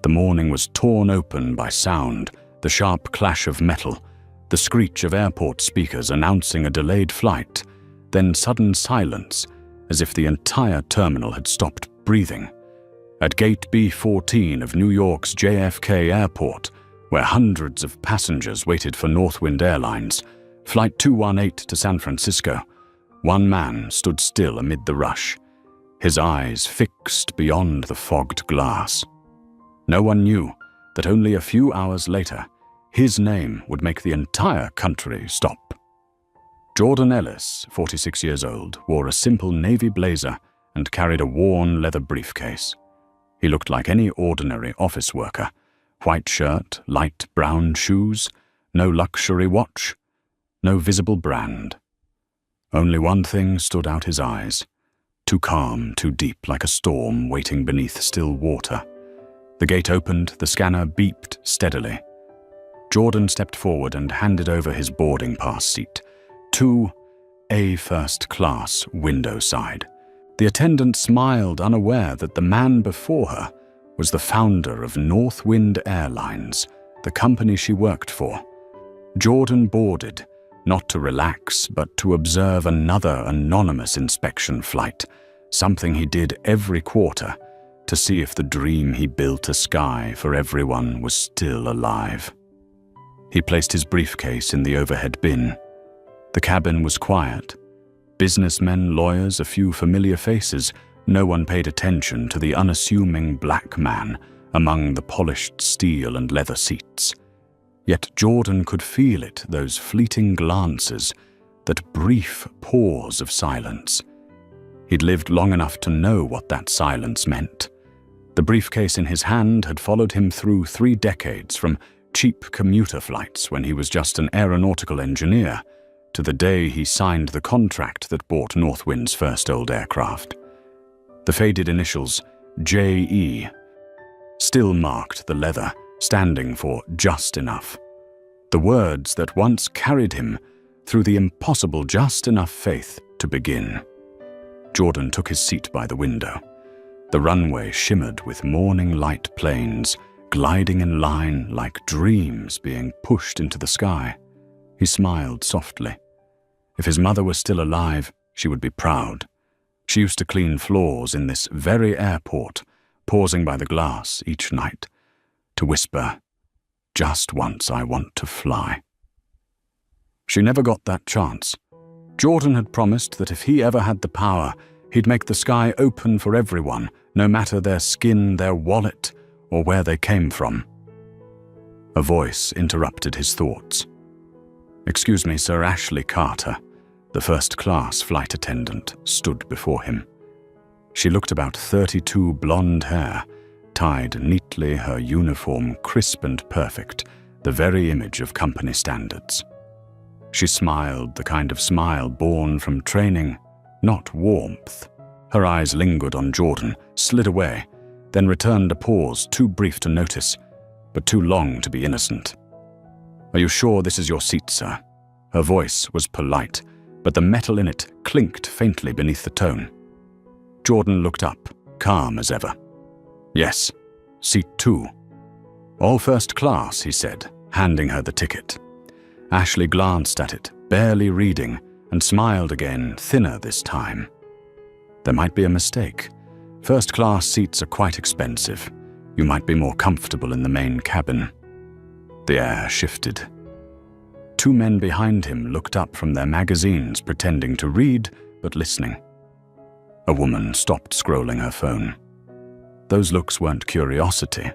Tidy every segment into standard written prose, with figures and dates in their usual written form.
The morning was torn open by sound, the sharp clash of metal, the screech of airport speakers announcing a delayed flight, then sudden silence, as if the entire terminal had stopped breathing. At Gate B14 of New York's JFK Airport, where hundreds of passengers waited for Northwind Airlines, Flight 218 to San Francisco, one man stood still amid the rush, his eyes fixed beyond the fogged glass. No one knew that only a few hours later, his name would make the entire country stop. Jordan Ellis, 46 years old, wore a simple navy blazer and carried a worn leather briefcase. He looked like any ordinary office worker. White shirt, light brown shoes, no luxury watch, no visible brand. Only one thing stood out his eyes, too calm, too deep, like a storm waiting beneath still water. The gate opened, the scanner beeped steadily. Jordan stepped forward and handed over his boarding pass seat to a first-class window side. The attendant smiled, unaware that the man before her was the founder of Northwind Airlines, the company she worked for. Jordan boarded, not to relax, but to observe another anonymous inspection flight, something he did every quarter, to see if the dream he built a sky for everyone was still alive. He placed his briefcase in the overhead bin. The cabin was quiet. Businessmen, lawyers, a few familiar faces. No one paid attention to the unassuming black man among the polished steel and leather seats. Yet Jordan could feel it, those fleeting glances, that brief pause of silence. He'd lived long enough to know what that silence meant. The briefcase in his hand had followed him through 3 decades, from cheap commuter flights when he was just an aeronautical engineer, to the day he signed the contract that bought Northwind's first old aircraft. The faded initials J.E. still marked the leather, standing for just enough. The words that once carried him through the impossible just enough faith to begin. Jordan took his seat by the window. The runway shimmered with morning light planes, gliding in line like dreams being pushed into the sky. He smiled softly. If his mother were still alive, she would be proud. She used to clean floors in this very airport, pausing by the glass each night, to whisper, "Just once I want to fly." She never got that chance. Jordan had promised that if he ever had the power, he'd make the sky open for everyone, no matter their skin, their wallet, or where they came from. A voice interrupted his thoughts. "Excuse me, Sir Ashley Carter." The first-class flight attendant stood before him. She looked about 32, blonde hair, tied neatly, her uniform crisp and perfect, the very image of company standards. She smiled, the kind of smile born from training, not warmth. Her eyes lingered on Jordan, slid away, then returned a pause too brief to notice, but too long to be innocent. "Are you sure this is your seat, sir?" Her voice was polite, but the metal in it clinked faintly beneath the tone. Jordan looked up, calm as ever. "Yes, seat 2. "All first class," he said, handing her the ticket. Ashley glanced at it, barely reading, and smiled again, thinner this time. "There might be a mistake. First-class seats are quite expensive. You might be more comfortable in the main cabin." The air shifted. 2 men behind him looked up from their magazines, pretending to read, but listening. A woman stopped scrolling her phone. Those looks weren't curiosity.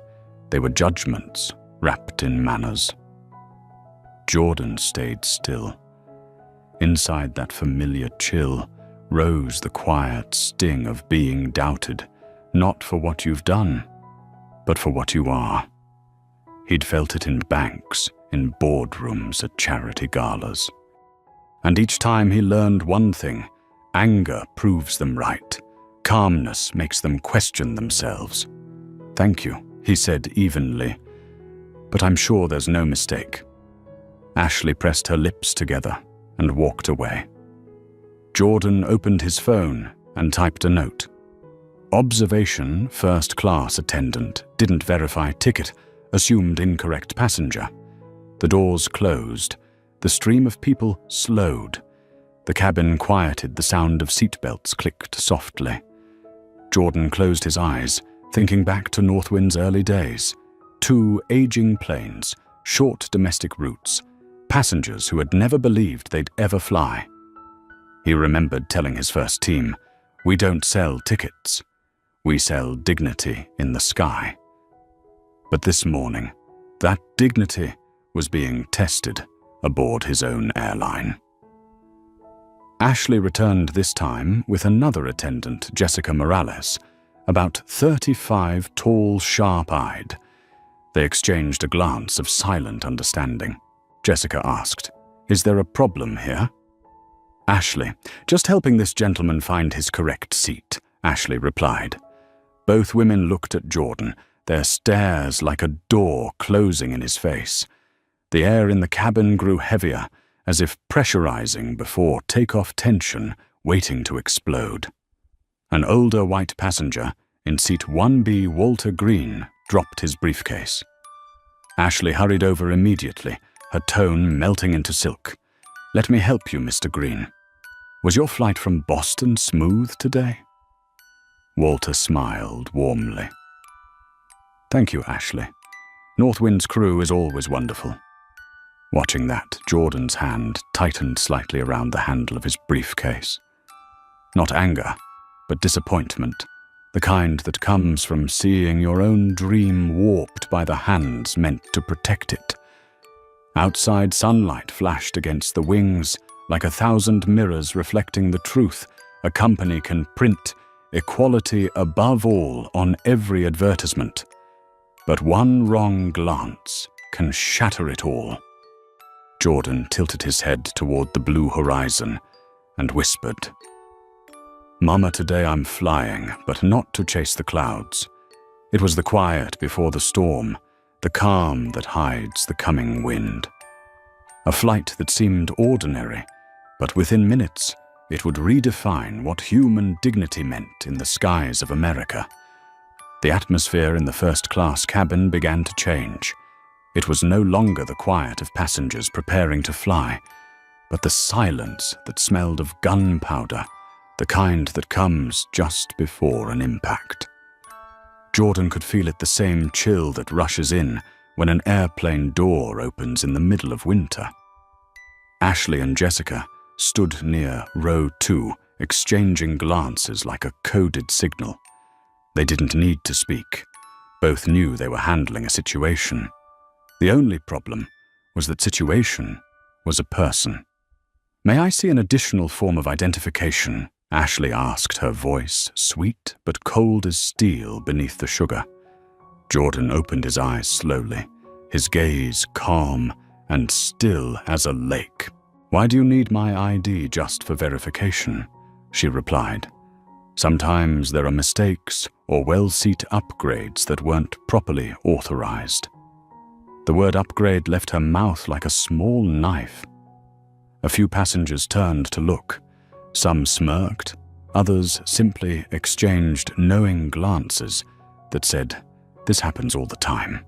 They were judgments, wrapped in manners. Jordan stayed still. Inside that familiar chill rose the quiet sting of being doubted, not for what you've done, but for what you are. He'd felt it in banks, in boardrooms at charity galas. And each time he learned one thing: anger proves them right. Calmness makes them question themselves. "Thank you," he said evenly, "but I'm sure there's no mistake." Ashley pressed her lips together and walked away. Jordan opened his phone and typed a note. "Observation, first-class attendant, Didn't verify ticket, assumed incorrect passenger. The doors closed. The stream of people slowed. The cabin quieted, the sound of seatbelts clicked softly. Jordan closed his eyes, thinking back to Northwind's early days. 2 aging planes, short domestic routes, passengers who had never believed they'd ever fly. He remembered telling his first team, "We don't sell tickets. We sell dignity in the sky." But this morning, that dignity was being tested aboard his own airline. Ashley returned this time with another attendant, Jessica Morales, about 35, tall, sharp-eyed. They exchanged a glance of silent understanding. Jessica asked, "Is there a problem here?" "Ashley, just helping this gentleman find his correct seat," Ashley replied. Both women looked at Jordan, their stares like a door closing in his face. The air in the cabin grew heavier, as if pressurizing before takeoff tension waiting to explode. An older white passenger, in seat 1B, Walter Green, dropped his briefcase. Ashley hurried over immediately, her tone melting into silk. "Let me help you, Mr. Green. Was your flight from Boston smooth today?" Walter smiled warmly. "Thank you, Ashley. Northwind's crew is always wonderful." Watching that, Jordan's hand tightened slightly around the handle of his briefcase. Not anger, but disappointment, the kind that comes from seeing your own dream warped by the hands meant to protect it. Outside sunlight flashed against the wings like 1,000 mirrors reflecting the truth a company can print equality above all on every advertisement. But one wrong glance can shatter it all. Jordan tilted his head toward the blue horizon and whispered, "Mama, today I'm flying, but not to chase the clouds. It was the quiet before the storm, the calm that hides the coming wind. A flight that seemed ordinary, but within minutes it would redefine what human dignity meant in the skies of America." The atmosphere in the first-class cabin began to change. It was no longer the quiet of passengers preparing to fly, but the silence that smelled of gunpowder, the kind that comes just before an impact. Jordan could feel it, the same chill that rushes in when an airplane door opens in the middle of winter. Ashley and Jessica stood near row 2, exchanging glances like a coded signal. They didn't need to speak. Both knew they were handling a situation. The only problem was that situation was a person. "May I see an additional form of identification?" Ashley asked, her voice sweet but cold as steel beneath the sugar. Jordan opened his eyes slowly, his gaze calm and still as a lake. "Why do you need my ID just for verification?" she replied. "Sometimes there are mistakes or well-seat upgrades that weren't properly authorized." The word upgrade left her mouth like a small knife. A few passengers turned to look. Some smirked, others simply exchanged knowing glances that said, "This happens all the time."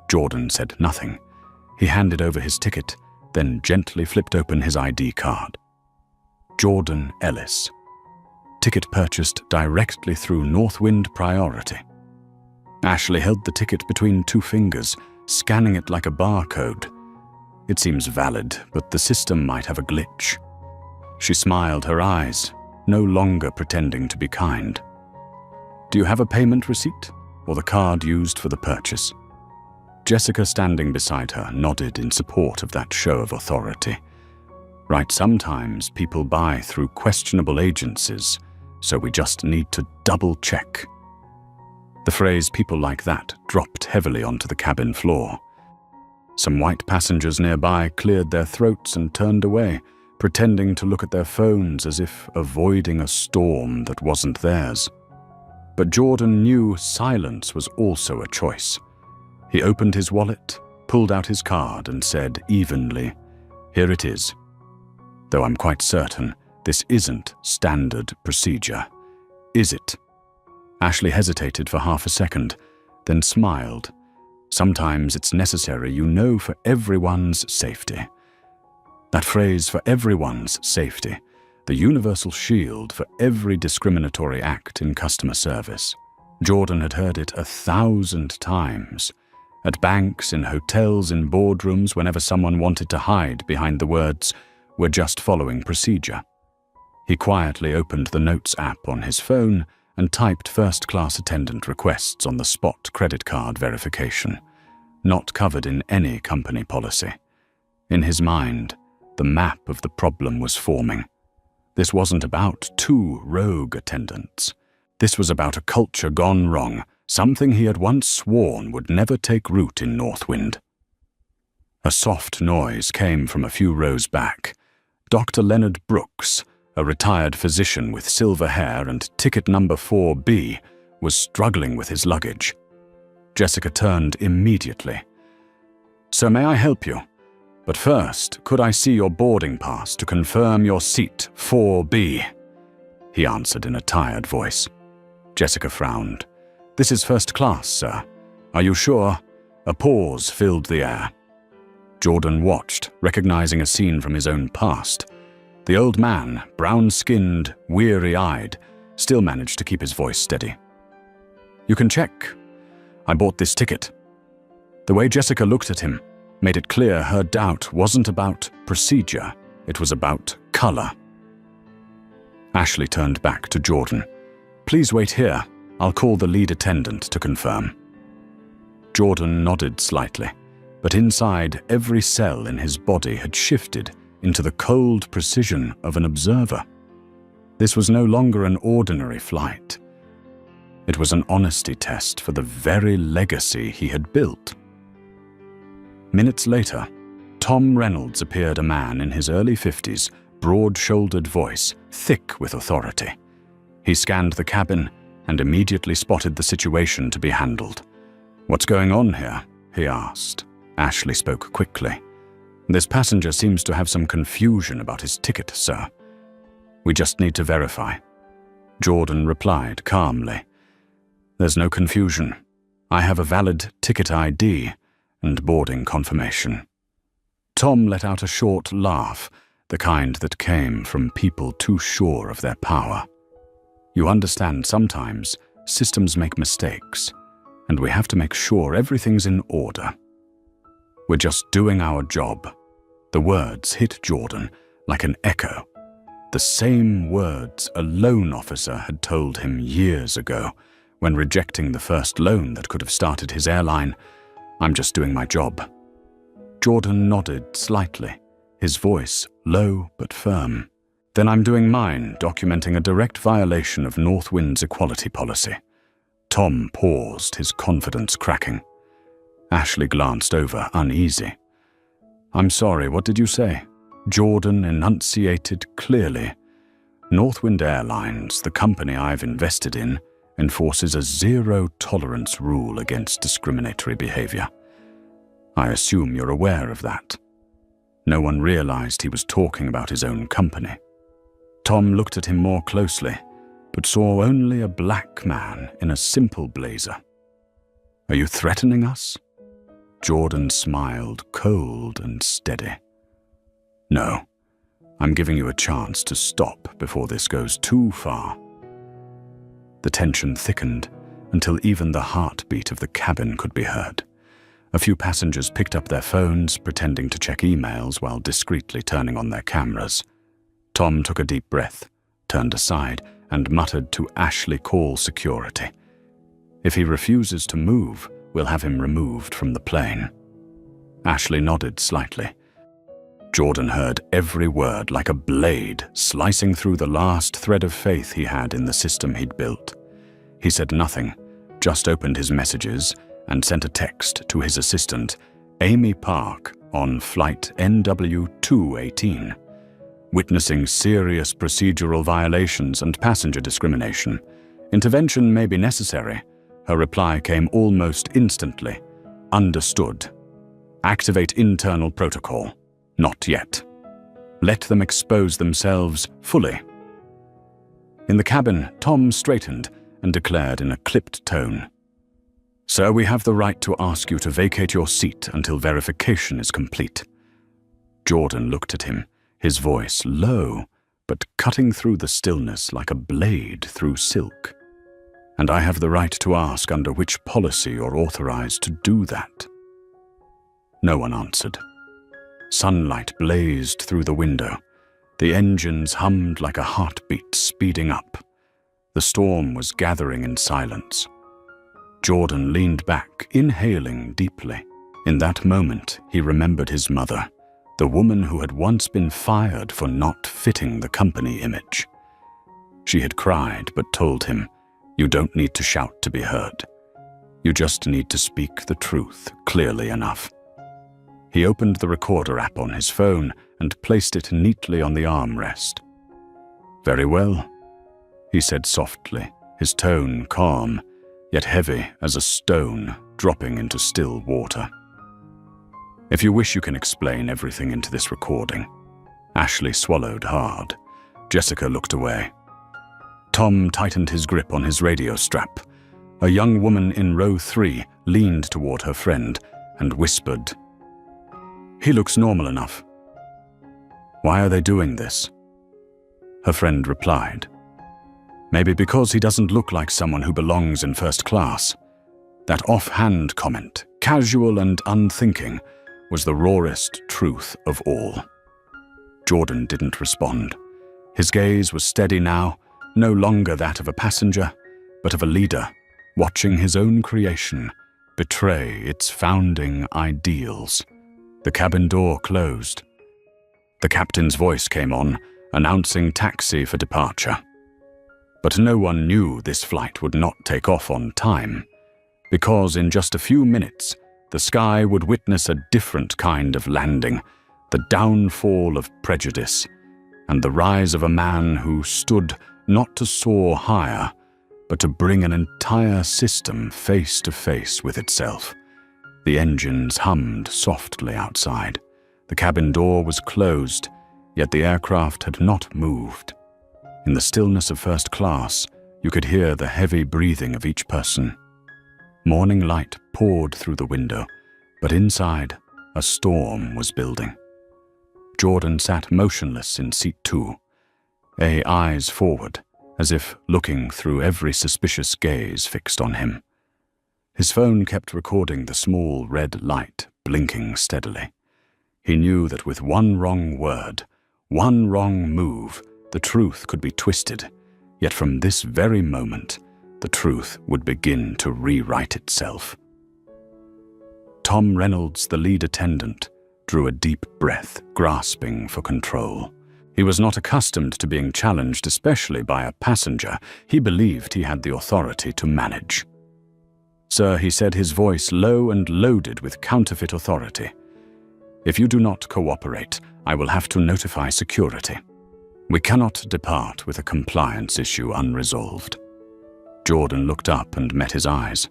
Jordan said nothing. He handed over his ticket, then gently flipped open his ID card. Jordan Ellis. Ticket purchased directly through Northwind Priority. Ashley held the ticket between 2 fingers, scanning it like a barcode. It seems valid, but the system might have a glitch. She smiled, her eyes no longer pretending to be kind. "Do you have a payment receipt or the card used for the purchase?" Jessica, standing beside her, nodded in support of that show of authority. "Right, sometimes people buy through questionable agencies, so we just need to double-check." The phrase "people like that" dropped heavily onto the cabin floor. Some white passengers nearby cleared their throats and turned away, pretending to look at their phones as if avoiding a storm that wasn't theirs. But Jordan knew silence was also a choice. He opened his wallet, pulled out his card, and said evenly, "Here it is. Though I'm quite certain this isn't standard procedure. Is it?" Ashley hesitated for half a second, then smiled. Sometimes it's necessary, you know, for everyone's safety. That phrase, for everyone's safety, the universal shield for every discriminatory act in customer service. Jordan had heard it 1,000 times. At banks, in hotels, in boardrooms, whenever someone wanted to hide behind the words, "We're just following procedure." He quietly opened the Notes app on his phone and typed first-class attendant requests on the spot credit card verification, not covered in any company policy. In his mind, the map of the problem was forming. This wasn't about 2 rogue attendants. This was about a culture gone wrong, something he had once sworn would never take root in Northwind. A soft noise came from a few rows back. Dr. Leonard Brooks, a retired physician with silver hair and ticket number 4B, was struggling with his luggage. Jessica turned immediately. "Sir, may I help you? But first, could I see your boarding pass to confirm your seat 4B?" he answered in a tired voice. Jessica frowned. "This is first class, sir. Are you sure?" A pause filled the air. Jordan watched, recognizing a scene from his own past. The old man, brown-skinned, weary-eyed, still managed to keep his voice steady. "You can check. I bought this ticket." The way Jessica looked at him made it clear her doubt wasn't about procedure, it was about color. Ashley turned back to Jordan. "Please wait here. I'll call the lead attendant to confirm." Jordan nodded slightly, but inside, every cell in his body had shifted into the cold precision of an observer. This was no longer an ordinary flight. It was an honesty test for the very legacy he had built. Minutes later, Tom Reynolds appeared, a man in his early 50s, broad-shouldered voice, thick with authority. He scanned the cabin and immediately spotted the situation to be handled. "What's going on here?" he asked. Ashley spoke quickly. "This passenger seems to have some confusion about his ticket, sir. We just need to verify." Jordan replied calmly. "There's no confusion. I have a valid ticket ID and boarding confirmation." Tom let out a short laugh, the kind that came from people too sure of their power. "You understand, sometimes systems make mistakes, and we have to make sure everything's in order. We're just doing our job." The words hit Jordan like an echo. The same words a loan officer had told him years ago when rejecting the first loan that could have started his airline. "I'm just doing my job." Jordan nodded slightly, his voice low but firm. "Then I'm doing mine, documenting a direct violation of Northwind's equality policy." Tom paused, his confidence cracking. Ashley glanced over, uneasy. "I'm sorry, what did you say?" Jordan enunciated clearly. "Northwind Airlines, the company I've invested in, enforces a zero-tolerance rule against discriminatory behavior. I assume you're aware of that." No one realized he was talking about his own company. Tom looked at him more closely, but saw only a black man in a simple blazer. "Are you threatening us?" Jordan smiled, cold and steady. "No, I'm giving you a chance to stop before this goes too far." The tension thickened until even the heartbeat of the cabin could be heard. A few passengers picked up their phones, pretending to check emails while discreetly turning on their cameras. Tom took a deep breath, turned aside, and muttered to Ashley, "Call security. If he refuses to move, we'll have him removed from the plane." Ashley nodded slightly. Jordan heard every word like a blade slicing through the last thread of faith he had in the system he'd built. He said nothing, just opened his messages and sent a text to his assistant, Amy Park, on flight NW218. Witnessing serious procedural violations and passenger discrimination. Intervention may be necessary. Her reply came almost instantly. Understood. Activate internal protocol. Not yet. Let them expose themselves fully. In the cabin, Tom straightened and declared in a clipped tone, Sir, we have the right to ask you to vacate your seat until verification is complete. Jordan looked at him, his voice low, but cutting through the stillness like a blade through silk. And I have the right to ask under which policy you're authorized to do that. No one answered. Sunlight blazed through the window. The engines hummed like a heartbeat speeding up. The storm was gathering in silence. Jordan leaned back, inhaling deeply. In that moment, he remembered his mother, the woman who had once been fired for not fitting the company image. She had cried but told him, "You don't need to shout to be heard. You just need to speak the truth clearly enough." He opened the recorder app on his phone and placed it neatly on the armrest. "Very well," he said softly, his tone calm, yet heavy as a stone dropping into still water. "If you wish, you can explain everything into this recording." Ashley swallowed hard. Jessica looked away. Tom tightened his grip on his radio strap. A young woman in row 3 leaned toward her friend and whispered, "He looks normal enough. Why are they doing this?" Her friend replied, "Maybe because he doesn't look like someone who belongs in first class." That offhand comment, casual and unthinking, was the rawest truth of all. Jordan didn't respond. His gaze was steady now, no longer that of a passenger, but of a leader, watching his own creation betray its founding ideals. The cabin door closed. The captain's voice came on, announcing taxi for departure. But no one knew this flight would not take off on time, because in just a few minutes, the sky would witness a different kind of landing, the downfall of prejudice, and the rise of a man who stood not to soar higher, but to bring an entire system face to face with itself. The engines hummed softly outside. The cabin door was closed, yet the aircraft had not moved. In the stillness of first class, you could hear the heavy breathing of each person. Morning light poured through the window, but inside, a storm was building. Jordan sat motionless in seat 2, eyes forward, as if looking through every suspicious gaze fixed on him. His phone kept recording the small red light blinking steadily. He knew that with one wrong word, one wrong move, the truth could be twisted, yet from this very moment, the truth would begin to rewrite itself. Tom Reynolds, the lead attendant, drew a deep breath, grasping for control. He was not accustomed to being challenged, especially by a passenger. He believed he had the authority to manage. "Sir," he said, his voice low and loaded with counterfeit authority, "if you do not cooperate, I will have to notify security. We cannot depart with a compliance issue unresolved." Jordan looked up and met his eyes.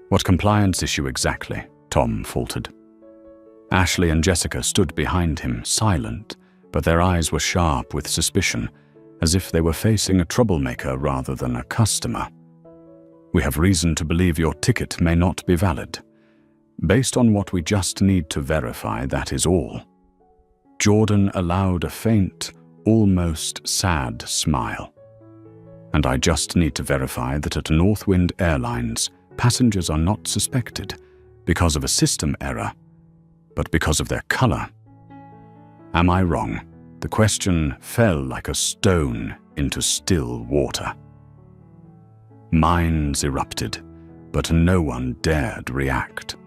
"What compliance issue exactly?" Tom faltered. Ashley and Jessica stood behind him, silent, but their eyes were sharp with suspicion, as if they were facing a troublemaker rather than a customer. "We have reason to believe your ticket may not be valid. Based on what we just need to verify, that is all." Jordan allowed a faint, almost sad smile. "And I just need to verify that at Northwind Airlines, passengers are not suspected because of a system error, but because of their color. Am I wrong?" The question fell like a stone into still water. Minds erupted, but no one dared react.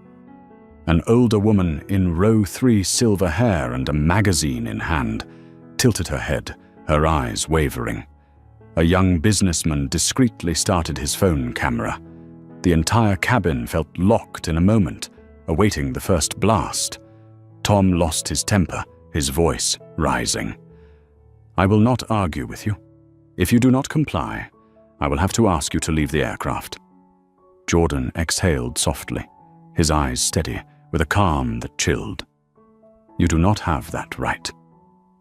An older woman in row 3, silver hair and a magazine in hand, tilted her head, her eyes wavering. A young businessman discreetly started his phone camera. The entire cabin felt locked in a moment, awaiting the first blast. Tom lost his temper, his voice rising. "I will not argue with you. If you do not comply, I will have to ask you to leave the aircraft." Jordan exhaled softly, his eyes steady, with a calm that chilled. "You do not have that right.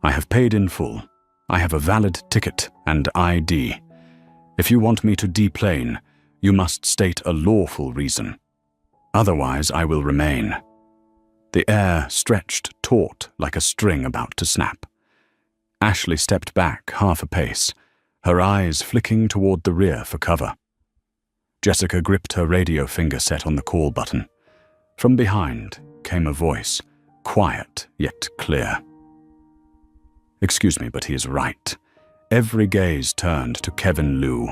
I have paid in full. I have a valid ticket and ID. If you want me to deplane, You must state a lawful reason. Otherwise, I will remain." The air stretched taut like a string about to snap. Ashley stepped back half a pace, her eyes flicking toward the rear for cover. Jessica gripped her radio finger set on the call button. From behind came a voice, quiet yet clear. "Excuse me, but he is right." Every gaze turned to Kevin Liu,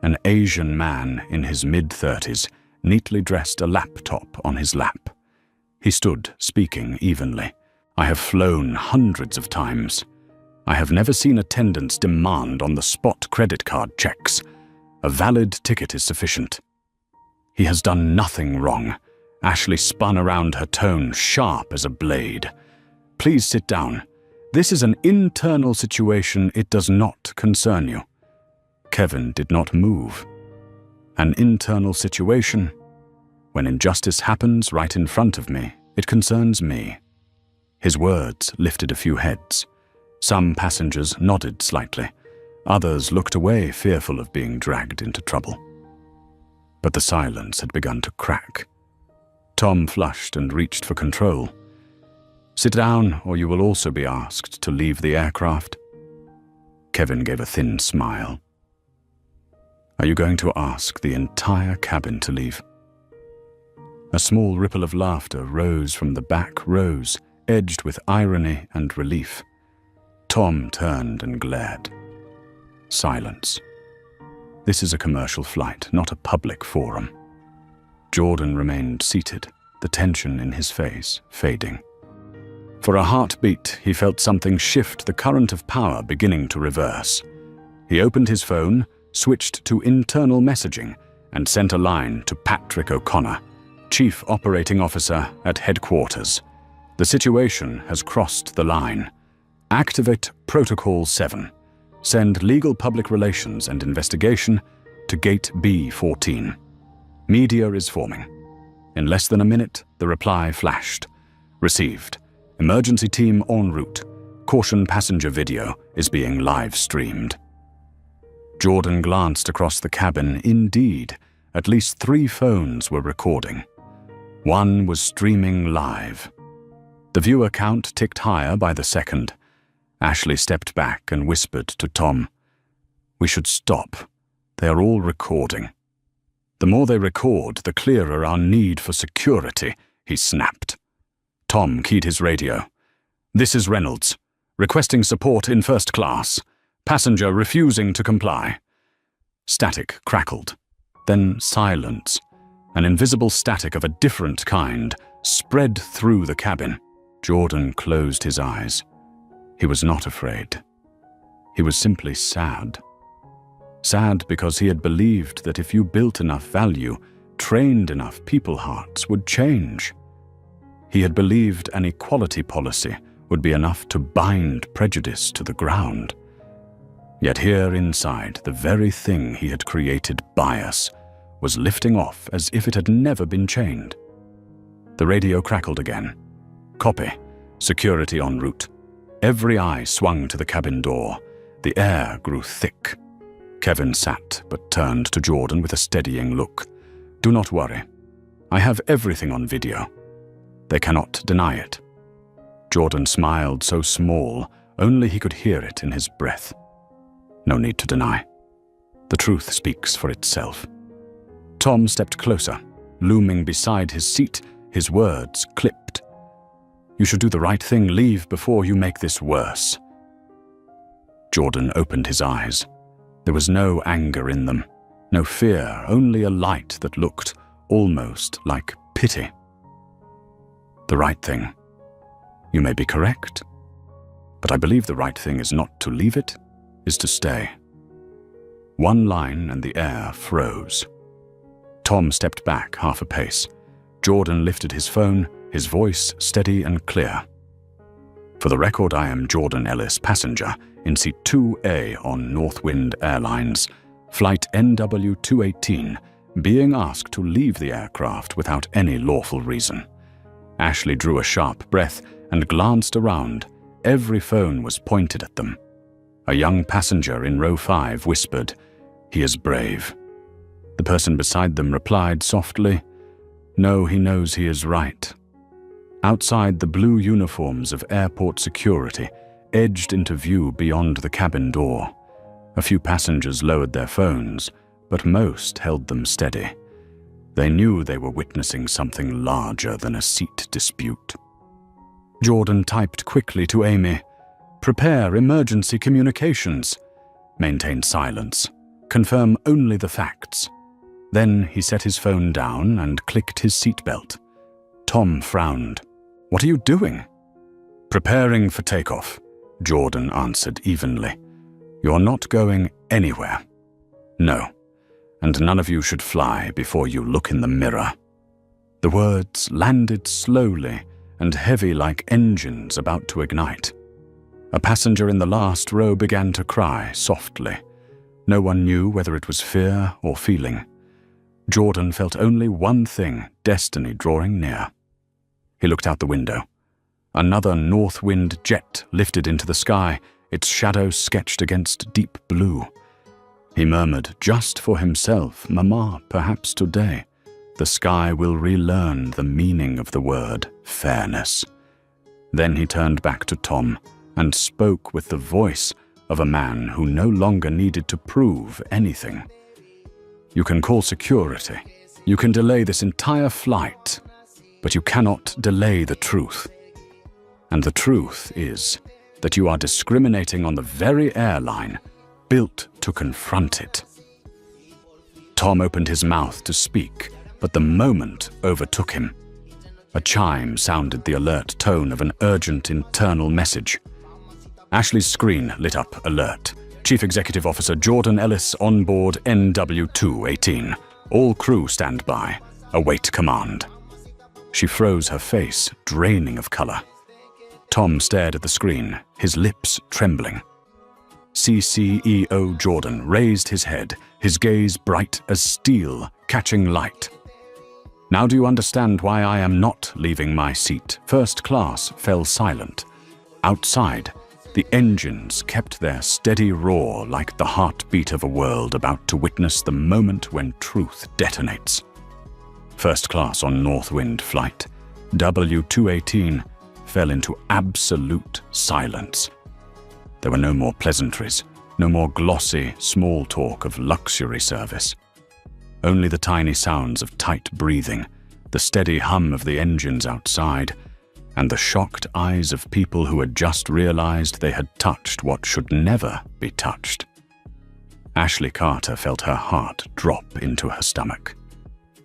an Asian man in his mid-30s, neatly dressed, a laptop on his lap. He stood, speaking evenly. "I have flown hundreds of times. I have never seen attendants demand on-the-spot credit card checks. A valid ticket is sufficient." "He has done nothing wrong." Ashley spun around, her tone sharp as a blade. "Please sit down. This is an internal situation. It does not concern you." Kevin did not move. "An internal situation? When injustice happens right in front of me, it concerns me." His words lifted a few heads. Some passengers nodded slightly. Others looked away, fearful of being dragged into trouble. But the silence had begun to crack. Tom flushed and reached for control. "Sit down, or you will also be asked to leave the aircraft." Kevin gave a thin smile. "Are you going to ask the entire cabin to leave?" A small ripple of laughter rose from the back rows, edged with irony and relief. Tom turned and glared. Silence. This is a commercial flight, not a public forum. Jordan remained seated, the tension in his face fading. For a heartbeat, he felt something shift, the current of power beginning to reverse. He opened his phone, switched to internal messaging, and sent a line to Patrick O'Connor, Chief Operating Officer at headquarters. "The situation has crossed the line. Activate Protocol 7. Send Legal Public Relations and Investigation to Gate B14. Media is forming." In less than a minute, the reply flashed. "Received. Emergency team en route. Caution, passenger video is being live-streamed." Jordan glanced across the cabin. Indeed, at least 3 phones were recording. One was streaming live. The viewer count ticked higher by the second. Ashley stepped back and whispered to Tom, "We should stop. They are all recording." "The more they record, the clearer our need for security," he snapped. Tom keyed his radio. "This is Reynolds. Requesting support in first class. Passenger refusing to comply." Static crackled. Then silence. An invisible static of a different kind spread through the cabin. Jordan closed his eyes. He was not afraid. He was simply sad. Sad because he had believed that if you built enough value, trained enough, people hearts would change. He had believed an equality policy would be enough to bind prejudice to the ground. Yet here inside, the very thing he had created, bias, was lifting off as if it had never been chained. The radio crackled again. "Copy. Security en route." Every eye swung to the cabin door. The air grew thick. Kevin sat, but turned to Jordan with a steadying look. "Do not worry. I have everything on video. They cannot deny it." Jordan smiled so small, only he could hear it in his breath. "No need to deny. The truth speaks for itself." Tom stepped closer, looming beside his seat, his words clipped. "You should do the right thing. Leave before you make this worse." Jordan opened his eyes. There was no anger in them, no fear, only a light that looked almost like pity. "The right thing. You may be correct, but I believe the right thing is not to leave it, is to stay." One line and the air froze. Tom stepped back half a pace. Jordan lifted his phone, his voice steady and clear. "For the record, I am Jordan Ellis, passenger, in seat 2A on Northwind Airlines, flight NW218, being asked to leave the aircraft without any lawful reason." Ashley drew a sharp breath and glanced around. Every phone was pointed at them. A young passenger in row 5 whispered, "He is brave." The person beside them replied softly, "No, he knows he is right." Outside, the blue uniforms of airport security edged into view beyond the cabin door. A few passengers lowered their phones, but most held them steady. They knew they were witnessing something larger than a seat dispute. Jordan typed quickly to Amy, "Prepare emergency communications. Maintain silence. Confirm only the facts." Then he set his phone down and clicked his seatbelt. Tom frowned. "What are you doing?" "Preparing for takeoff," Jordan answered evenly. "You're not going anywhere." "No, and none of you should fly before you look in the mirror." The words landed slowly and heavy like engines about to ignite. A passenger in the last row began to cry softly. No one knew whether it was fear or feeling. Jordan felt only one thing, destiny drawing near. He looked out the window. Another north wind jet lifted into the sky, its shadow sketched against deep blue. He murmured, just for himself, "Mama, perhaps today the sky will relearn the meaning of the word fairness." Then he turned back to Tom and spoke with the voice of a man who no longer needed to prove anything. "You can call security. You can delay this entire flight, but you cannot delay the truth. And the truth is that you are discriminating on the very airline built to confront it." Tom opened his mouth to speak, but the moment overtook him. A chime sounded the alert tone of an urgent internal message. Ashley's screen lit up alert. "Chief Executive Officer Jordan Ellis on board NW218. All crew stand by. Await command." She froze her face, draining of color. Tom stared at the screen, his lips trembling. CCEO Jordan raised his head, his gaze bright as steel, catching light. "Now do you understand why I am not leaving my seat?" First class fell silent. Outside, the engines kept their steady roar like the heartbeat of a world about to witness the moment when truth detonates. First class on Northwind flight, W218, fell into absolute silence. There were no more pleasantries, no more glossy small talk of luxury service. Only the tiny sounds of tight breathing, the steady hum of the engines outside, and the shocked eyes of people who had just realized they had touched what should never be touched. Ashley Carter felt her heart drop into her stomach.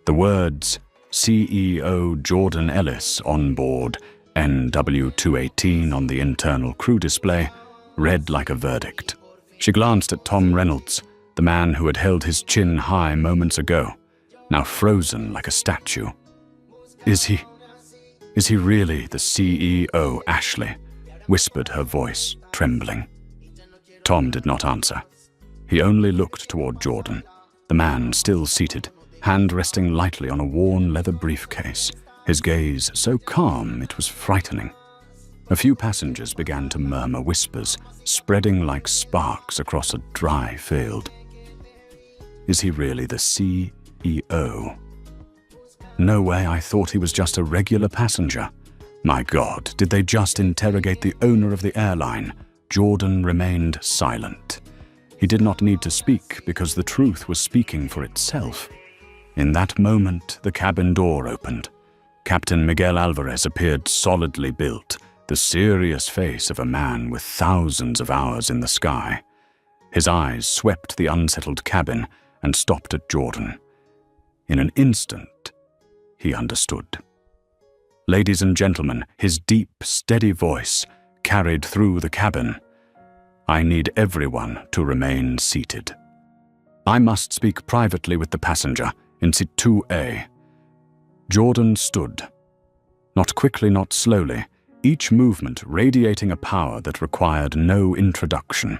The words, "CEO Jordan Ellis on board NW218" on the internal crew display read like a verdict. She glanced at Tom Reynolds, the man who had held his chin high moments ago, now frozen like a statue. Is he really the CEO, Ashley?" whispered her voice, trembling. Tom did not answer. He only looked toward Jordan, the man still seated, hand resting lightly on a worn leather briefcase, his gaze so calm it was frightening. A few passengers began to murmur whispers, spreading like sparks across a dry field. Is he really the CEO? No way, I thought he was just a regular passenger. My God, did they just interrogate the owner of the airline? Jordan remained silent. He did not need to speak because the truth was speaking for itself. In that moment, the cabin door opened. Captain Miguel Alvarez appeared solidly built, the serious face of a man with thousands of hours in the sky. His eyes swept the unsettled cabin and stopped at Jordan. In an instant, he understood. Ladies and gentlemen, his deep, steady voice carried through the cabin. I need everyone to remain seated. I must speak privately with the passenger in seat 2A. Jordan stood. Not quickly, not slowly, each movement radiating a power that required no introduction.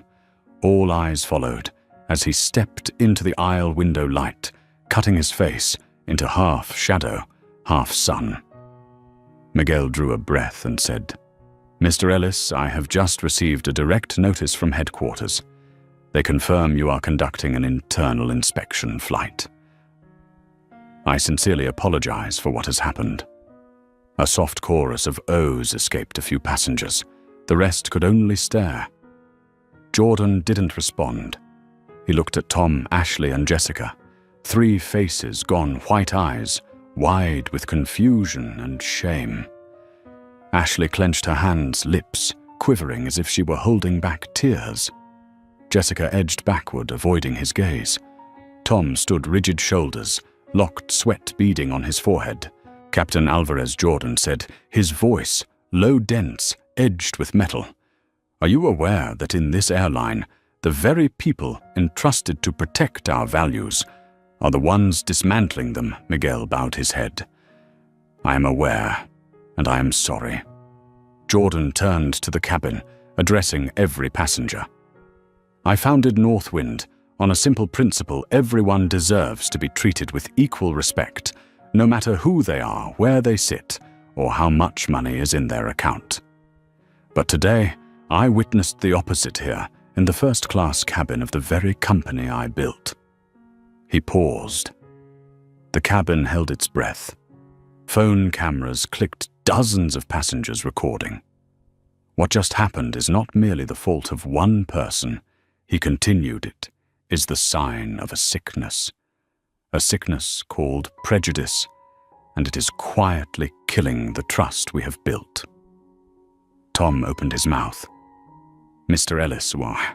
All eyes followed as he stepped into the aisle window light, cutting his face into half shadow, half sun. Miguel drew a breath and said, "Mr. Ellis, I have just received a direct notice from headquarters. They confirm you are conducting an internal inspection flight. I sincerely apologize for what has happened." A soft chorus of ohs escaped a few passengers. The rest could only stare. Jordan didn't respond. He looked at Tom, Ashley, and Jessica. 3 faces gone, white eyes, wide with confusion and shame. Ashley clenched her hands, lips quivering as if she were holding back tears. Jessica edged backward, avoiding his gaze. Tom stood rigid shoulders, locked sweat beading on his forehead. Captain Alvarez Jordan said, his voice, low, dense, edged with metal, "Are you aware that in this airline, the very people entrusted to protect our values are the ones dismantling them?" Miguel bowed his head. "I am aware, and I am sorry." Jordan turned to the cabin, addressing every passenger. "I founded Northwind on a simple principle: everyone deserves to be treated with equal respect, no matter who they are, where they sit, or how much money is in their account. But today, I witnessed the opposite here, in the first-class cabin of the very company I built." He paused. The cabin held its breath. Phone cameras clicked, dozens of passengers recording. "What just happened is not merely the fault of one person," he continued. "It is the sign of a sickness called prejudice, and it is quietly killing the trust we have built." Tom opened his mouth. "Mr. Ellis, why?"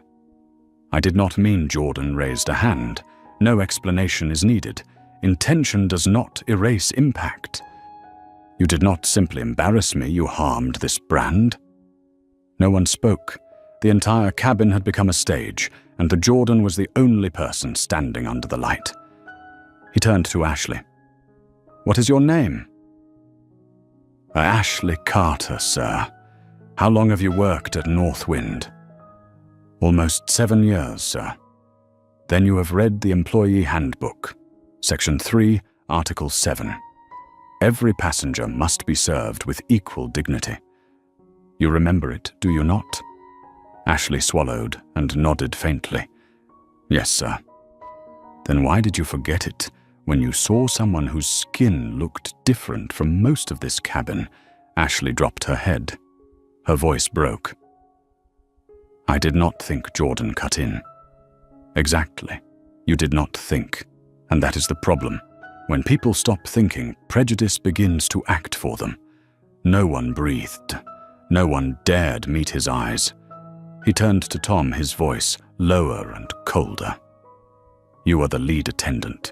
"I did not mean." Jordan raised a hand. "No explanation is needed. Intention does not erase impact. You did not simply embarrass me, you harmed this brand." No one spoke. The entire cabin had become a stage, and the Jordan was the only person standing under the light. He turned to Ashley. "What is your name?" "Ashley Carter, sir. How long have you worked at Northwind?" "Almost 7 years, sir." "Then you have read the Employee Handbook, Section 3, Article 7. Every passenger must be served with equal dignity. You remember it, do you not?" Ashley swallowed and nodded faintly. "Yes, sir." "Then why did you forget it when you saw someone whose skin looked different from most of this cabin?" Ashley dropped her head. Her voice broke. "I did not think," Jordan cut in. "Exactly. You did not think. And that is the problem. When people stop thinking, prejudice begins to act for them." No one breathed. No one dared meet his eyes. He turned to Tom, his voice lower and colder. "You are the lead attendant.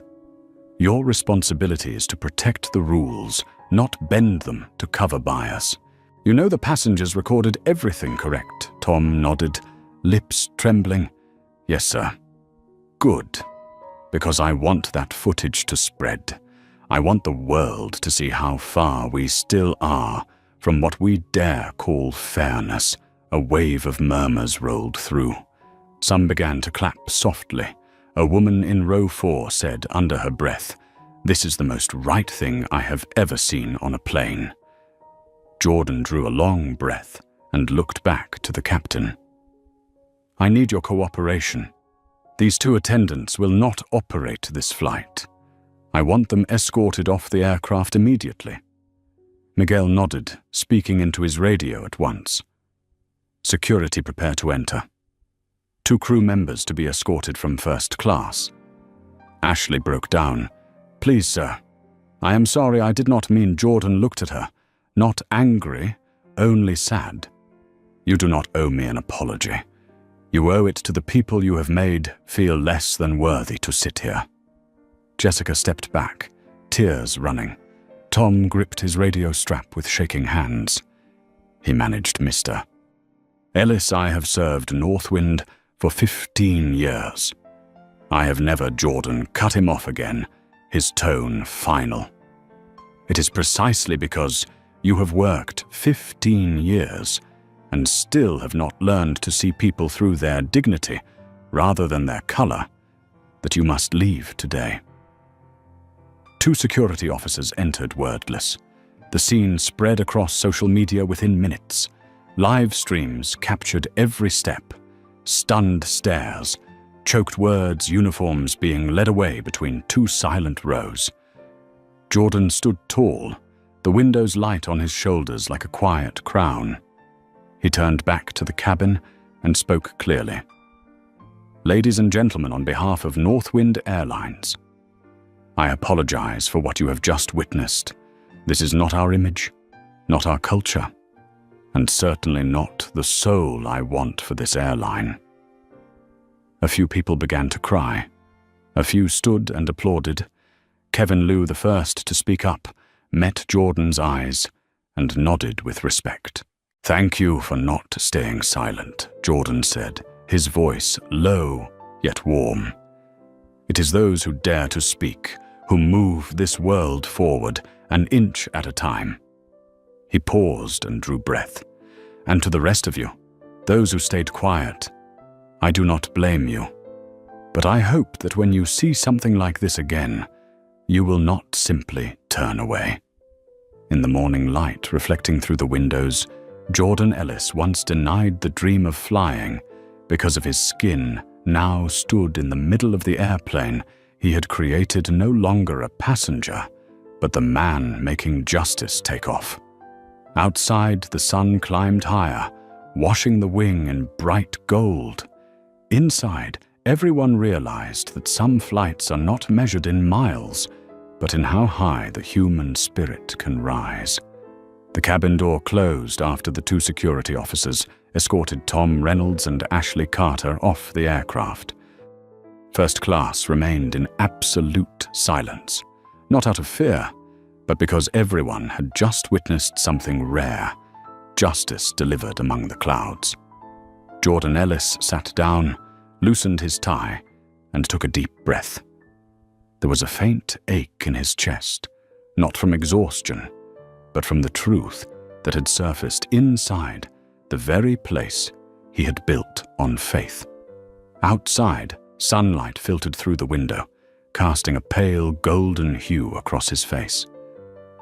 Your responsibility is to protect the rules, not bend them to cover bias. You know the passengers recorded everything, correct?" Tom nodded, lips trembling. "Yes, sir." "Good. Because I want that footage to spread. I want the world to see how far we still are from what we dare call fairness." A wave of murmurs rolled through. Some began to clap softly. A woman in row 4 said under her breath, "This is the most right thing I have ever seen on a plane." Jordan drew a long breath and looked back to the captain. "I need your cooperation. These 2 attendants will not operate this flight. I want them escorted off the aircraft immediately." Miguel nodded, speaking into his radio at once. "Security prepare to enter. 2 crew members to be escorted from first class." Ashley broke down. "Please, sir. I am sorry, I did not mean." Jordan looked at her. "Not angry, only sad. You do not owe me an apology. You owe it to the people you have made feel less than worthy to sit here." Jessica stepped back, tears running. Tom gripped his radio strap with shaking hands. He managed, "Mr. Ellis, I have served Northwind for 15 years. I have never." Jordan cut him off again, his tone final. "It is precisely because you have worked 15 years and still have not learned to see people through their dignity rather than their color that you must leave today." 2 security officers entered wordless. The scene spread across social media within minutes. Live streams captured every step. Stunned stares, choked words, uniforms being led away between 2 silent rows. Jordan stood tall, the window's light on his shoulders like a quiet crown. He turned back to the cabin and spoke clearly. "Ladies and gentlemen, on behalf of Northwind Airlines, I apologize for what you have just witnessed. This is not our image, not our culture, and certainly not the soul I want for this airline." A few people began to cry. A few stood and applauded. Kevin Liu, the first to speak up, met Jordan's eyes and nodded with respect. "Thank you for not staying silent," Jordan said, his voice low yet warm. "It is those who dare to speak, who move this world forward an inch at a time." He paused and drew breath. "And to the rest of you, those who stayed quiet, I do not blame you. But I hope that when you see something like this again, you will not simply turn away." In the morning light reflecting through the windows, Jordan Ellis, once denied the dream of flying because of his skin, now stood in the middle of the airplane he had created, no longer a passenger, but the man making justice take off. Outside, the sun climbed higher, washing the wing in bright gold. Inside, everyone realized that some flights are not measured in miles, but in how high the human spirit can rise. The cabin door closed after the two security officers escorted Tom Reynolds and Ashley Carter off the aircraft. First class remained in absolute silence, not out of fear, but because everyone had just witnessed something rare, justice delivered among the clouds. Jordan Ellis sat down, loosened his tie, and took a deep breath. There was a faint ache in his chest, not from exhaustion, but from the truth that had surfaced inside the very place he had built on faith. Outside, sunlight filtered through the window, casting a pale golden hue across his face.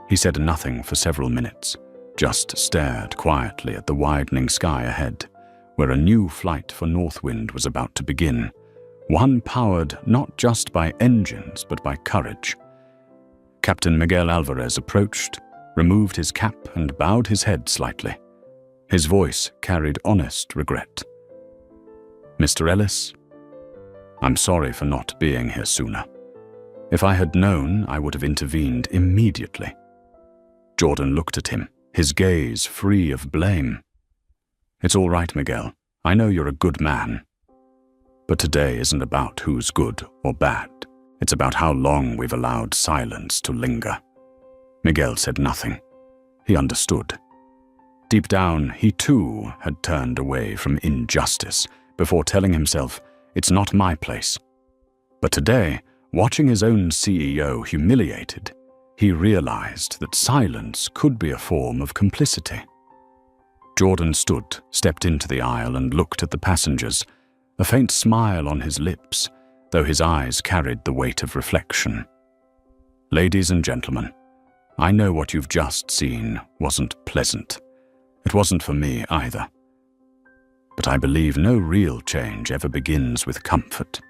He said nothing for several minutes, just stared quietly at the widening sky ahead, where a new flight for Northwind was about to begin, one powered not just by engines but by courage. Captain Miguel Alvarez approached, removed his cap and bowed his head slightly. His voice carried honest regret. "Mr. Ellis, I'm sorry for not being here sooner. If I had known, I would have intervened immediately." Jordan looked at him, his gaze free of blame. "It's all right, Miguel. I know you're a good man. But today isn't about who's good or bad. It's about how long we've allowed silence to linger." Miguel said nothing. He understood. Deep down, he too had turned away from injustice before telling himself, "It's not my place." But today, watching his own CEO humiliated, he realized that silence could be a form of complicity. Jordan stood, stepped into the aisle and looked at the passengers, a faint smile on his lips, though his eyes carried the weight of reflection. "Ladies and gentlemen, I know what you've just seen wasn't pleasant. It wasn't for me either. But I believe no real change ever begins with comfort."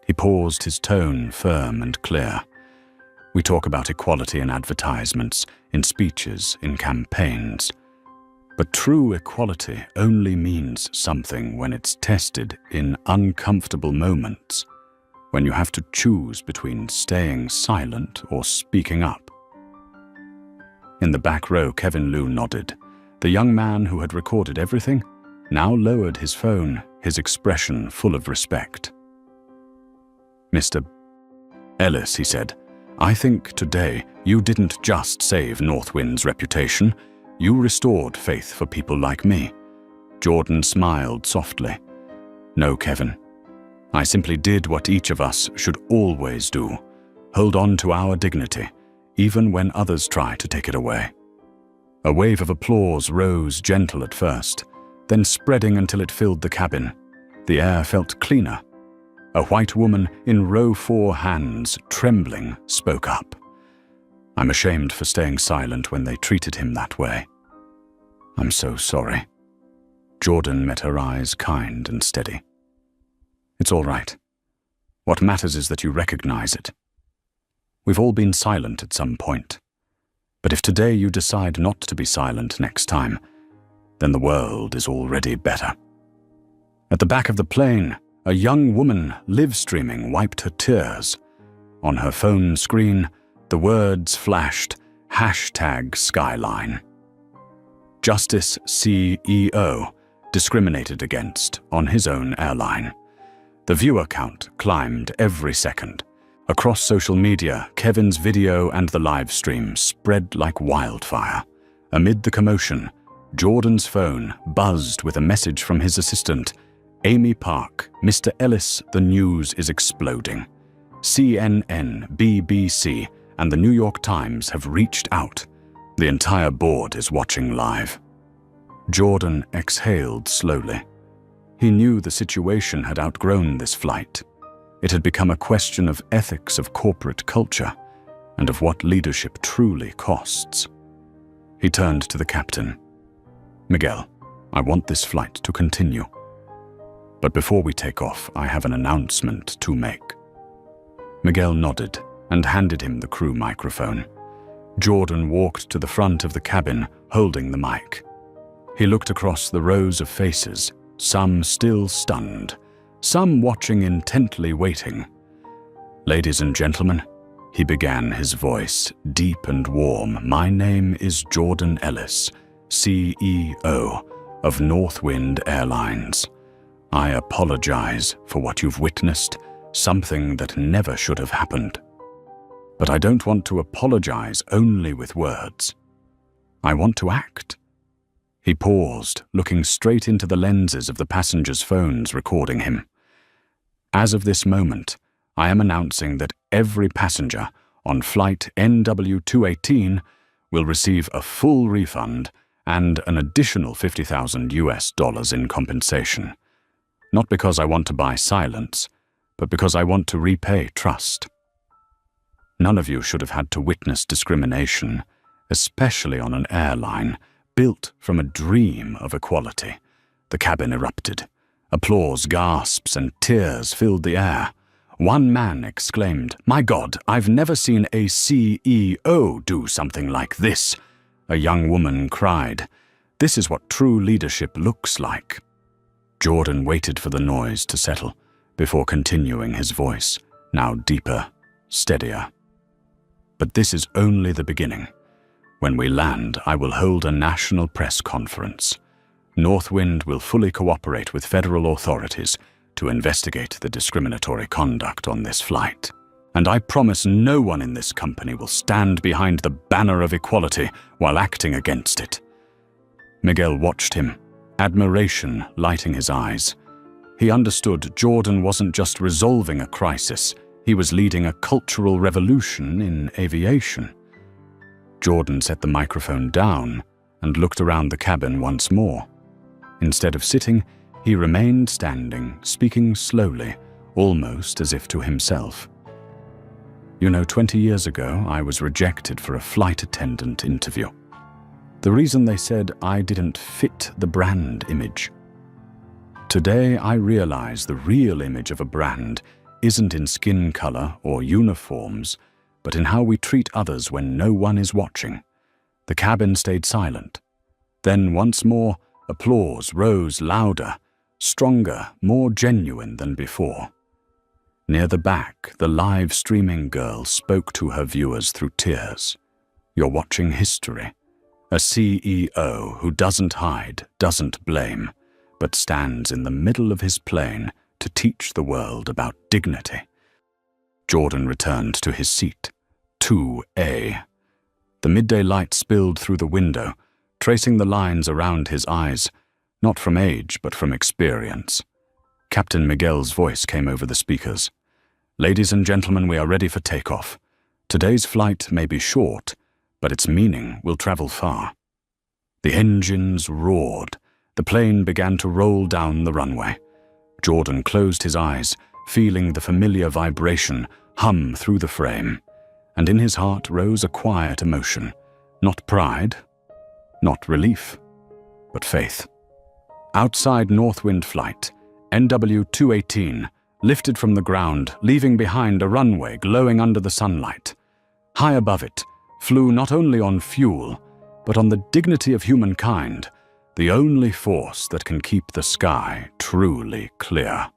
He paused, his tone firm and clear. "We talk about equality in advertisements, in speeches, in campaigns. But true equality only means something when it's tested in uncomfortable moments, when you have to choose between staying silent or speaking up." In the back row, Kevin Liu nodded. The young man who had recorded everything now lowered his phone, his expression full of respect. "Mr. Ellis," he said, "I think today you didn't just save Northwind's reputation, you restored faith for people like me." Jordan smiled softly. "No, Kevin. I simply did what each of us should always do, hold on to our dignity, even when others try to take it away." A wave of applause rose gentle at first, then spreading until it filled the cabin. The air felt cleaner. A white woman in row 4, hands trembling, spoke up. "I'm ashamed for staying silent when they treated him that way. I'm so sorry." Jordan met her eyes, kind and steady. "It's all right. What matters is that you recognize it." We've all been silent at some point. But if today you decide not to be silent next time, then the world is already better. At the back of the plane, a young woman live-streaming wiped her tears. On her phone screen, the words flashed, #Skyline. Justice CEO discriminated against on his own airline. The viewer count climbed every second. Across social media, Kevin's video and the live stream spread like wildfire. Amid the commotion, Jordan's phone buzzed with a message from his assistant, Amy Park, "Mr. Ellis, the news is exploding. CNN, BBC, and the New York Times have reached out. The entire board is watching live." Jordan exhaled slowly. He knew the situation had outgrown this flight. It had become a question of ethics of corporate culture and of what leadership truly costs. He turned to the captain. "Miguel, I want this flight to continue. But before we take off, I have an announcement to make." Miguel nodded and handed him the crew microphone. Jordan walked to the front of the cabin, holding the mic. He looked across the rows of faces, some still stunned, some watching intently waiting. "Ladies and gentlemen," he began, his voice deep and warm, "my name is Jordan Ellis, CEO of Northwind Airlines. I apologize for what you've witnessed, something that never should have happened. But I don't want to apologize only with words. I want to act." He paused, looking straight into the lenses of the passengers' phones recording him. "As of this moment, I am announcing that every passenger on flight NW218 will receive a full refund and an additional $50,000 in compensation. Not because I want to buy silence, but because I want to repay trust. None of you should have had to witness discrimination, especially on an airline built from a dream of equality." The cabin erupted. Applause, gasps, and tears filled the air. One man exclaimed, "My God, I've never seen a CEO do something like this." A young woman cried, "This is what true leadership looks like." Jordan waited for the noise to settle before continuing his voice, now deeper, steadier. "But this is only the beginning. When we land, I will hold a national press conference. Northwind will fully cooperate with federal authorities to investigate the discriminatory conduct on this flight. And I promise no one in this company will stand behind the banner of equality while acting against it." Miguel watched him, admiration lighting his eyes. He understood Jordan wasn't just resolving a crisis, he was leading a cultural revolution in aviation. Jordan set the microphone down and looked around the cabin once more. Instead of sitting, he remained standing, speaking slowly, almost as if to himself. "You know, 20 years ago, I was rejected for a flight attendant interview. The reason they said I didn't fit the brand image. Today, I realize the real image of a brand isn't in skin color or uniforms, but in how we treat others when no one is watching." The cabin stayed silent. Then once more, applause rose louder, stronger, more genuine than before. Near the back, the live streaming girl spoke to her viewers through tears. "You're watching history. A CEO who doesn't hide, doesn't blame, but stands in the middle of his plane to teach the world about dignity." Jordan returned to his seat. 2A. The midday light spilled through the window, tracing the lines around his eyes, not from age but from experience. Captain Miguel's voice came over the speakers. "Ladies and gentlemen, we are ready for takeoff. Today's flight may be short, but its meaning will travel far." The engines roared. The plane began to roll down the runway. Jordan closed his eyes, feeling the familiar vibration hum through the frame. And in his heart rose a quiet emotion, not pride, not relief, but faith. Outside Northwind Flight, NW218 lifted from the ground, leaving behind a runway glowing under the sunlight. high above it, flew not only on fuel, but on the dignity of humankind, the only force that can keep the sky truly clear.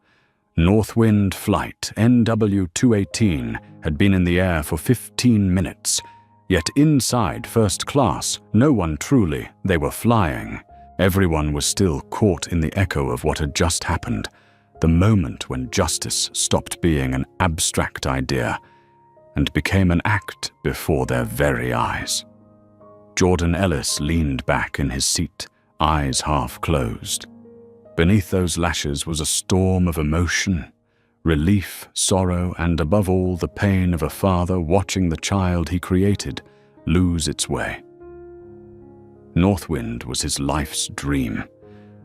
Northwind Flight NW218 had been in the air for 15 minutes, yet inside first class, no one truly they were flying. Everyone was still caught in the echo of what had just happened, the moment when justice stopped being an abstract idea and became an act before their very eyes. Jordan Ellis leaned back in his seat, eyes half closed. Beneath those lashes was a storm of emotion, relief, sorrow, and above all the pain of a father watching the child he created lose its way. Northwind was his life's dream,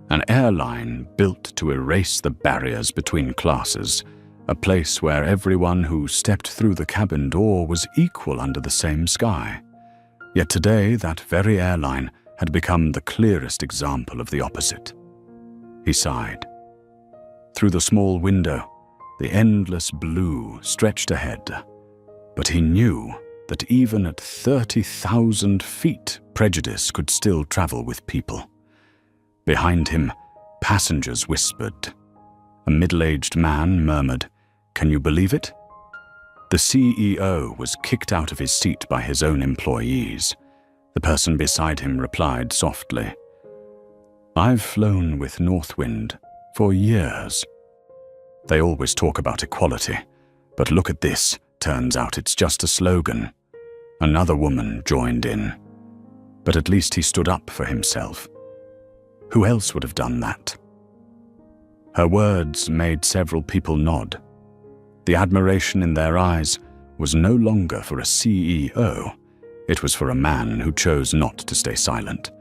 an airline built to erase the barriers between classes, a place where everyone who stepped through the cabin door was equal under the same sky. Yet today, that very airline had become the clearest example of the opposite. He sighed. Through the small window, the endless blue stretched ahead, but he knew that even at 30,000 feet, prejudice could still travel with people. Behind him, passengers whispered. A middle-aged man murmured, "Can you believe it?" The CEO was kicked out of his seat by his own employees. The person beside him replied softly, "I've flown with Northwind for years. They always talk about equality, but look at this. Turns out it's just a slogan." Another woman joined in, but at least he stood up for himself. Who else would have done that? Her words made several people nod. The admiration in their eyes was no longer for a CEO. It was for a man who chose not to stay silent.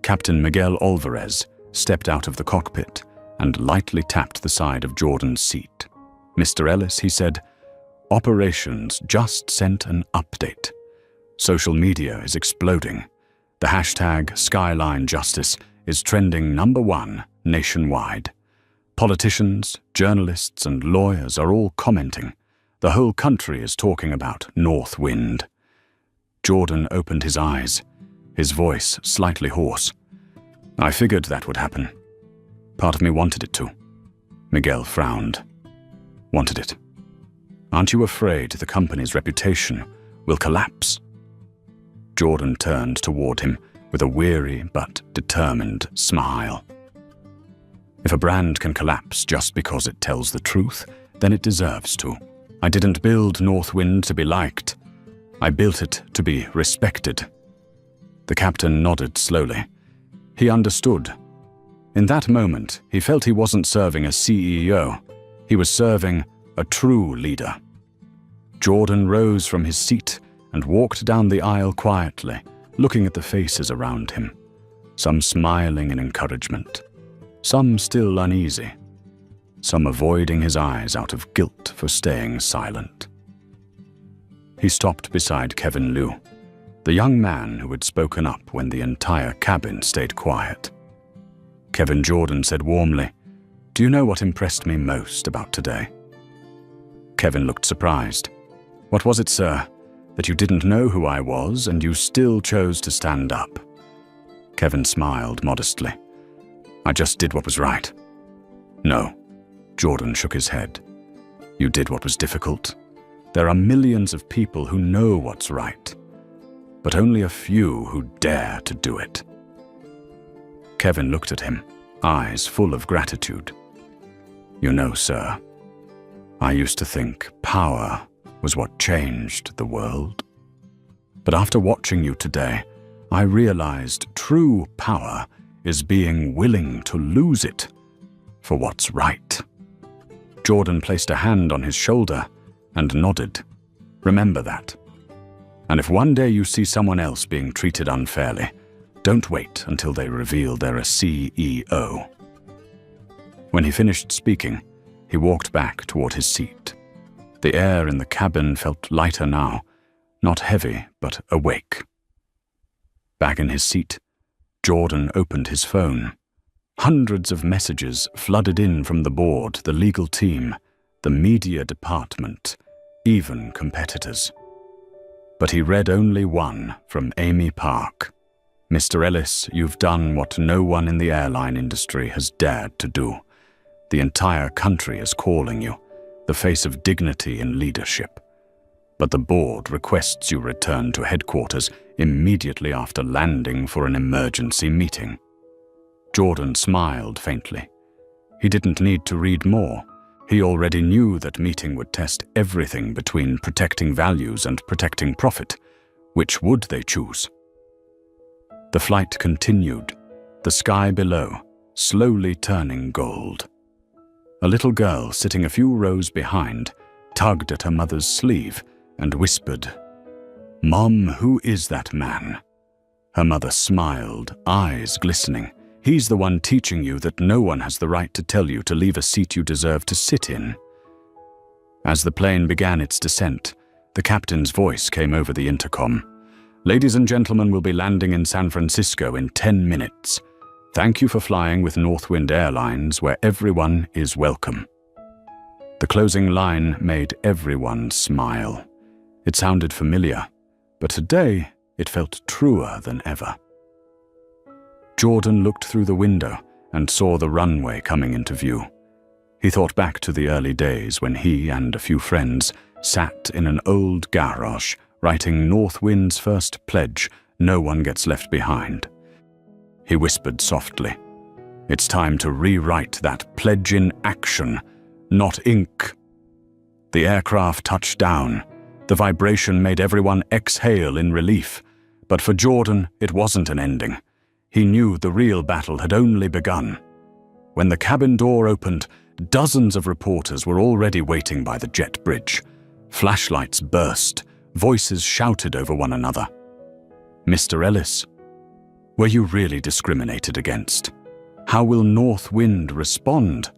Captain Miguel Alvarez stepped out of the cockpit and lightly tapped the side of Jordan's seat. "Mr. Ellis," he said, "Operations just sent an update. Social media is exploding. The hashtag Skyline Justice is trending #1 nationwide. Politicians, journalists, and lawyers are all commenting. The whole country is talking about Northwind." Jordan opened his eyes, his voice slightly hoarse. "I figured that would happen. Part of me wanted it to." Miguel frowned. "Wanted it? Aren't you afraid the company's reputation will collapse?" Jordan turned toward him with a weary but determined smile. "If a brand can collapse just because it tells the truth, then it deserves to. I didn't build Northwind to be liked. I built it to be respected." The captain nodded slowly. He understood. In that moment, he felt he wasn't serving a CEO. He was serving a true leader. Jordan rose from his seat and walked down the aisle quietly, looking at the faces around him, some smiling in encouragement, some still uneasy, some avoiding his eyes out of guilt for staying silent. He stopped beside Kevin Liu, the young man who had spoken up when the entire cabin stayed quiet. Kevin Jordan said warmly, "Do you know what impressed me most about today?" Kevin looked surprised. "What was it, sir? That you didn't know who I was and you still chose to stand up?" Kevin smiled modestly. "I just did what was right." "No." Jordan shook his head. "You did what was difficult. There are millions of people who know what's right, but only a few who dare to do it." Kevin looked at him, eyes full of gratitude. "You know, sir, I used to think power was what changed the world. But after watching you today, I realized true power is being willing to lose it for what's right." Jordan placed a hand on his shoulder and nodded. "Remember that. And if one day you see someone else being treated unfairly, don't wait until they reveal they're a CEO." When he finished speaking, he walked back toward his seat. The air in the cabin felt lighter now, not heavy, but awake. Back in his seat, Jordan opened his phone. Hundreds of messages flooded in from the board, the legal team, the media department, even competitors. but he read only one from Amy Park. "Mr. Ellis, you've done what no one in the airline industry has dared to do. The entire country is calling you, the face of dignity and leadership. But the board requests you return to headquarters immediately after landing for an emergency meeting." Jordan smiled faintly. He didn't need to read more. He already knew that meeting would test everything between protecting values and protecting profit. Which would they choose? The flight continued, the sky below, slowly turning gold. A little girl sitting a few rows behind tugged at her mother's sleeve and whispered, "Mom, who is that man?" Her mother smiled, eyes glistening. "He's the one teaching you that no one has the right to tell you to leave a seat you deserve to sit in." As the plane began its descent, the captain's voice came over the intercom. "Ladies and gentlemen, will be landing in San Francisco in 10 minutes. Thank you for flying with Northwind Airlines, where everyone is welcome." The closing line made everyone smile. It sounded familiar, but today it felt truer than ever. Jordan looked through the window and saw the runway coming into view. He thought back to the early days when he and a few friends sat in an old garage writing Northwind's first pledge, "No one gets left behind." He whispered softly, "It's time to rewrite that pledge in action, not ink." The aircraft touched down. The vibration made everyone exhale in relief. But for Jordan, it wasn't an ending. He knew the real battle had only begun. When the cabin door opened, dozens of reporters were already waiting by the jet bridge. Flashlights burst, voices shouted over one another. "Mr. Ellis, were you really discriminated against? How will Northwind respond?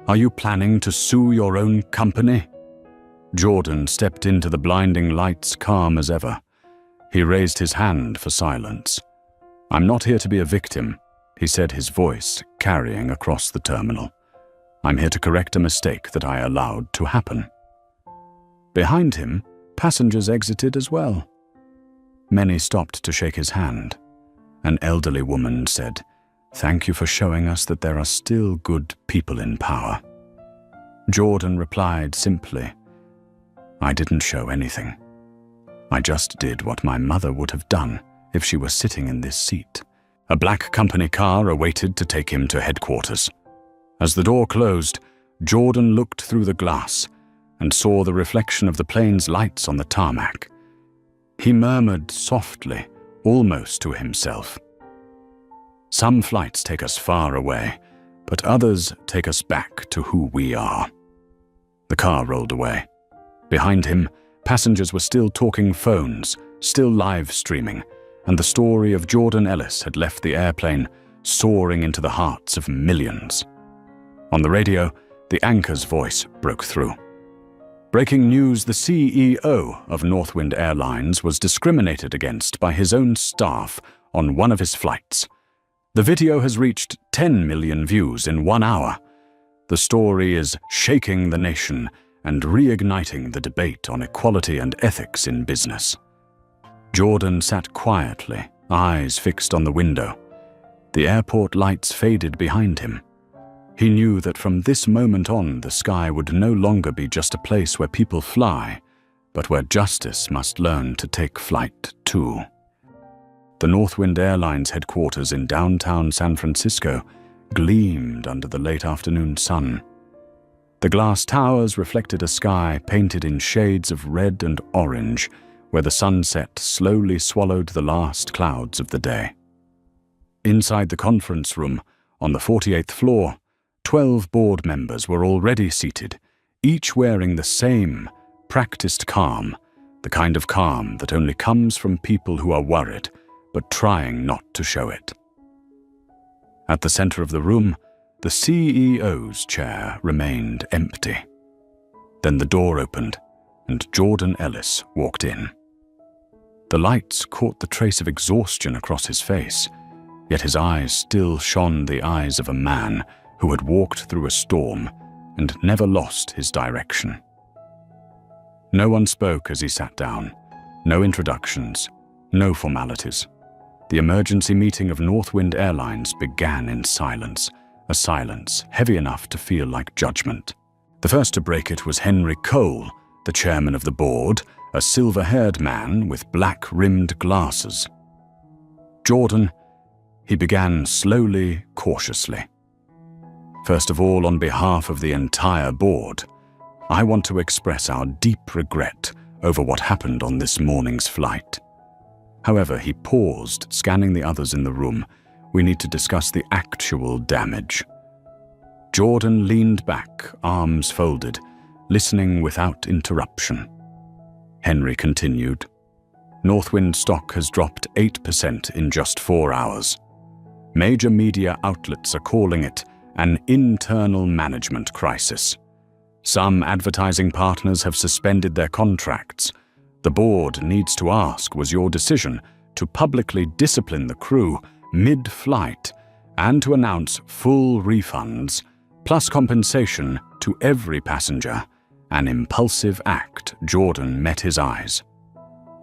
Are you planning to sue your own company?" Jordan stepped into the blinding lights calm as ever. He raised his hand for silence. "I'm not here to be a victim," he said, his voice carrying across the terminal. "I'm here to correct a mistake that I allowed to happen." Behind him, passengers exited as well. Many stopped to shake his hand. An elderly woman said, "Thank you for showing us that there are still good people in power." Jordan replied simply, "I didn't show anything. I just did what my mother would have done if she were sitting in this seat." A black company car awaited to take him to headquarters. As the door closed, Jordan looked through the glass and saw the reflection of the plane's lights on the tarmac. He murmured softly, almost to himself, "Some flights take us far away, but others take us back to who we are." The car rolled away. Behind him, passengers were still talking phones, still live streaming, and the story of Jordan Ellis had left the airplane soaring into the hearts of millions. On the radio, the anchor's voice broke through. "Breaking news, the CEO of Northwind Airlines was discriminated against by his own staff on one of his flights. The video has reached 10 million views in 1 hour. The story is shaking the nation and reigniting the debate on equality and ethics in business." Jordan sat quietly, eyes fixed on the window. The airport lights faded behind him. He knew that from this moment on, the sky would no longer be just a place where people fly, but where justice must learn to take flight too. The Northwind Airlines headquarters in downtown San Francisco gleamed under the late afternoon sun. The glass towers reflected a sky painted in shades of red and orange, where the sunset slowly swallowed the last clouds of the day. Inside the conference room, on the 48th floor, 12 board members were already seated, each wearing the same practiced calm, the kind of calm that only comes from people who are worried, but trying not to show it. At the center of the room, the CEO's chair remained empty. Then the door opened, and Jordan Ellis walked in. The lights caught the trace of exhaustion across his face, yet his eyes still shone the eyes of a man who had walked through a storm and never lost his direction. No one spoke as he sat down, No introductions, no formalities. The emergency meeting of Northwind Airlines began in silence, a silence heavy enough to feel like judgment. The first to break it was Henry Cole, the chairman of the board, a silver-haired man with black-rimmed glasses. "Jordan," he began slowly, cautiously. "First of all, on behalf of the entire board, I want to express our deep regret over what happened on this morning's flight." However, he paused, scanning the others in the room. "We need to discuss the actual damage." Jordan leaned back, arms folded, listening without interruption. Henry continued. "Northwind stock has dropped 8% in just 4 hours. Major media outlets are calling it an internal management crisis. Some advertising partners have suspended their contracts. The board needs to ask, was your decision to publicly discipline the crew mid-flight and to announce full refunds plus compensation to every passenger an impulsive act?" Jordan met his eyes.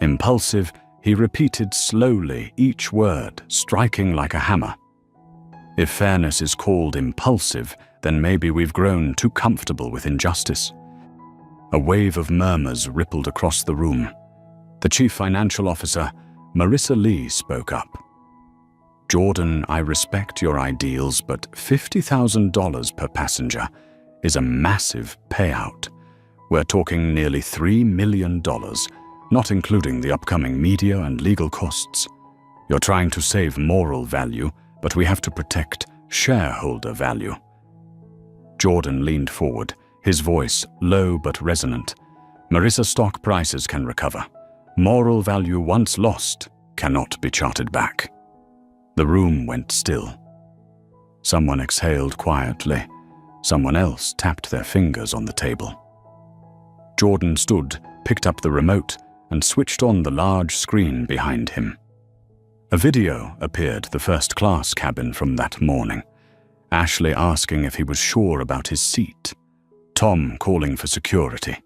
"Impulsive," he repeated slowly, each word striking like a hammer. "If fairness is called impulsive, then maybe we've grown too comfortable with injustice." A wave of murmurs rippled across the room. The chief financial officer, Marissa Lee, spoke up. "Jordan, I respect your ideals, but $50,000 per passenger is a massive payout. We're talking nearly $3 million, not including the upcoming media and legal costs. You're trying to save moral value, but we have to protect shareholder value." Jordan leaned forward, his voice low but resonant. "Marissa, stock prices can recover. Moral value once lost cannot be charted back." The room went still. Someone exhaled quietly. Someone else tapped their fingers on the table. Jordan stood, picked up the remote, and switched on the large screen behind him. A video appeared the first-class cabin from that morning. Ashley asking if he was sure about his seat. Tom calling for security.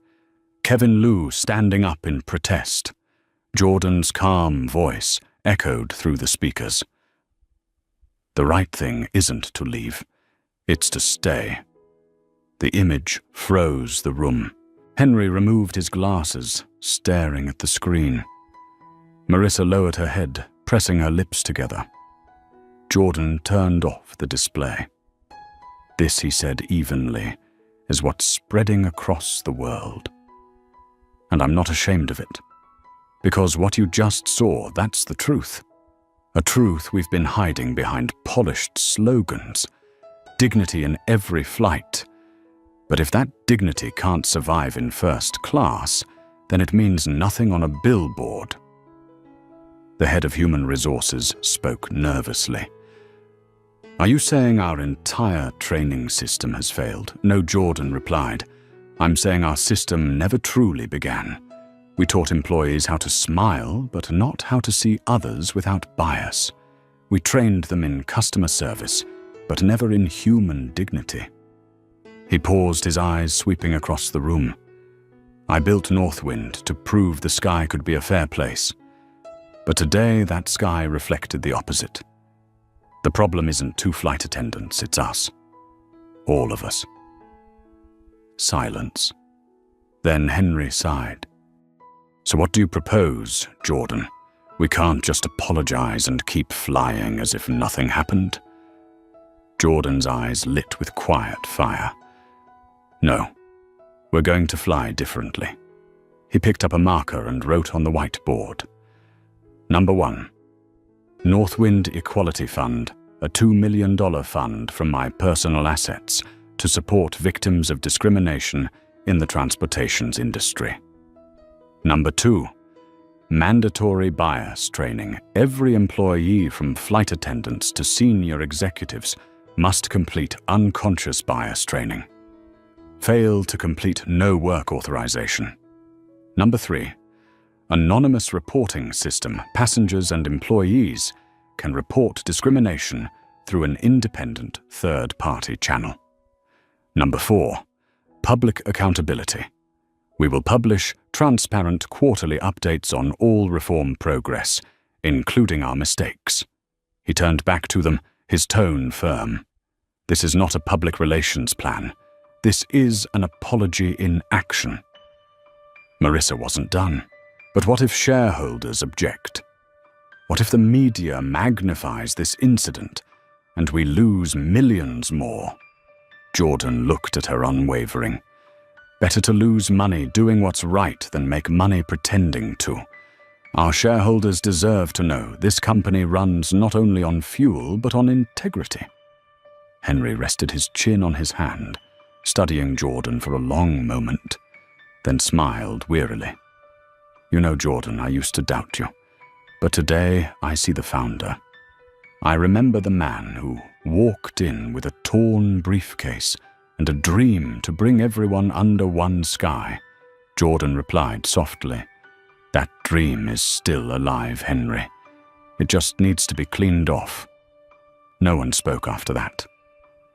Kevin Liu standing up in protest. Jordan's calm voice echoed through the speakers. "The right thing isn't to leave. It's to stay." The image froze the room. Henry removed his glasses, staring at the screen. Marissa lowered her head, pressing her lips together. Jordan turned off the display. "This," he said evenly, "is what's spreading across the world. And I'm not ashamed of it. Because what you just saw, that's the truth. A truth we've been hiding behind polished slogans. Dignity in every flight. But if that dignity can't survive in first class, then it means nothing on a billboard." The head of human resources spoke nervously. "Are you saying our entire training system has failed?" "No," Jordan replied. "I'm saying our system never truly began. We taught employees how to smile, but not how to see others without bias. We trained them in customer service, but never in human dignity." He paused, his eyes sweeping across the room. "I built Northwind to prove the sky could be a fair place. But today that sky reflected the opposite. The problem isn't 2 flight attendants, it's us. All of us." Silence. Then Henry sighed. "So what do you propose, Jordan? We can't just apologize and keep flying as if nothing happened?" Jordan's eyes lit with quiet fire. "No, we're going to fly differently." He picked up a marker and wrote on the whiteboard. Number 1. Northwind Equality Fund, a $2 million fund from my personal assets to support victims of discrimination in the transportations industry. Number 2. Mandatory bias training. Every employee from flight attendants to senior executives must complete unconscious bias training. Fail to complete no work authorization. Number 3. Anonymous reporting system. Passengers and employees can report discrimination through an independent third-party channel. Number 4. Public accountability. We will publish transparent quarterly updates on all reform progress, including our mistakes." He turned back to them, his tone firm. "This is not a public relations plan. This is an apology in action." Marissa wasn't done. But what if shareholders object? What if the media magnifies this incident and we lose millions more? Jordan looked at her unwavering. Better to lose money doing what's right than make money pretending to. Our shareholders deserve to know this company runs not only on fuel but on integrity. Henry rested his chin on his hand, studying Jordan for a long moment, then smiled wearily. "You know, Jordan, I used to doubt you, but today I see the founder. I remember the man who walked in with a torn briefcase and a dream to bring everyone under one sky." Jordan replied softly, "That dream is still alive, Henry. It just needs to be cleaned off." No one spoke after that.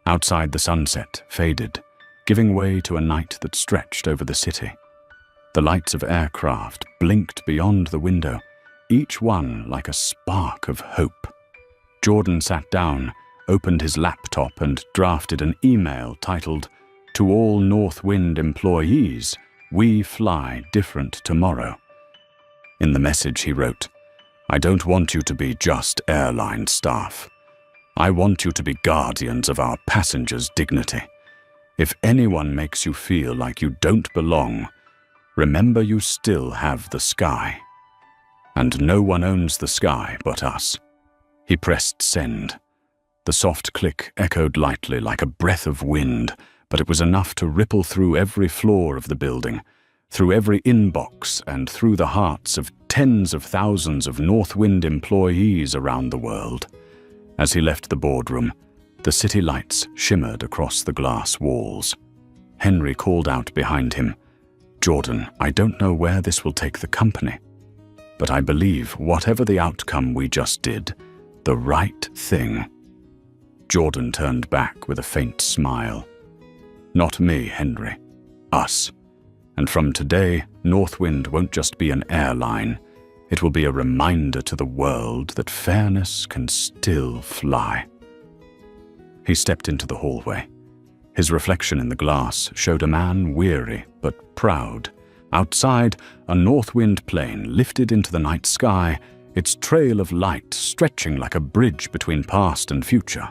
Outside, the sunset faded, giving way to a night that stretched over the city. The lights of aircraft blinked beyond the window, each one like a spark of hope. Jordan sat down, opened his laptop, and drafted an email titled, "To all Northwind employees, we fly different tomorrow." In the message he wrote, "I don't want you to be just airline staff. I want you to be guardians of our passengers' dignity. If anyone makes you feel like you don't belong, remember you still have the sky. And no one owns the sky but us." He pressed send. The soft click echoed lightly like a breath of wind, but it was enough to ripple through every floor of the building, through every inbox, and through the hearts of tens of thousands of Northwind employees around the world. As he left the boardroom, the city lights shimmered across the glass walls. Henry called out behind him, "Jordan, I don't know where this will take the company, but I believe whatever the outcome we just did, the right thing." Jordan turned back with a faint smile. "Not me, Henry. Us. And from today, Northwind won't just be an airline. It will be a reminder to the world that fairness can still fly." He stepped into the hallway. His reflection in the glass showed a man weary but proud. Outside, a Northwind plane lifted into the night sky, its trail of light stretching like a bridge between past and future.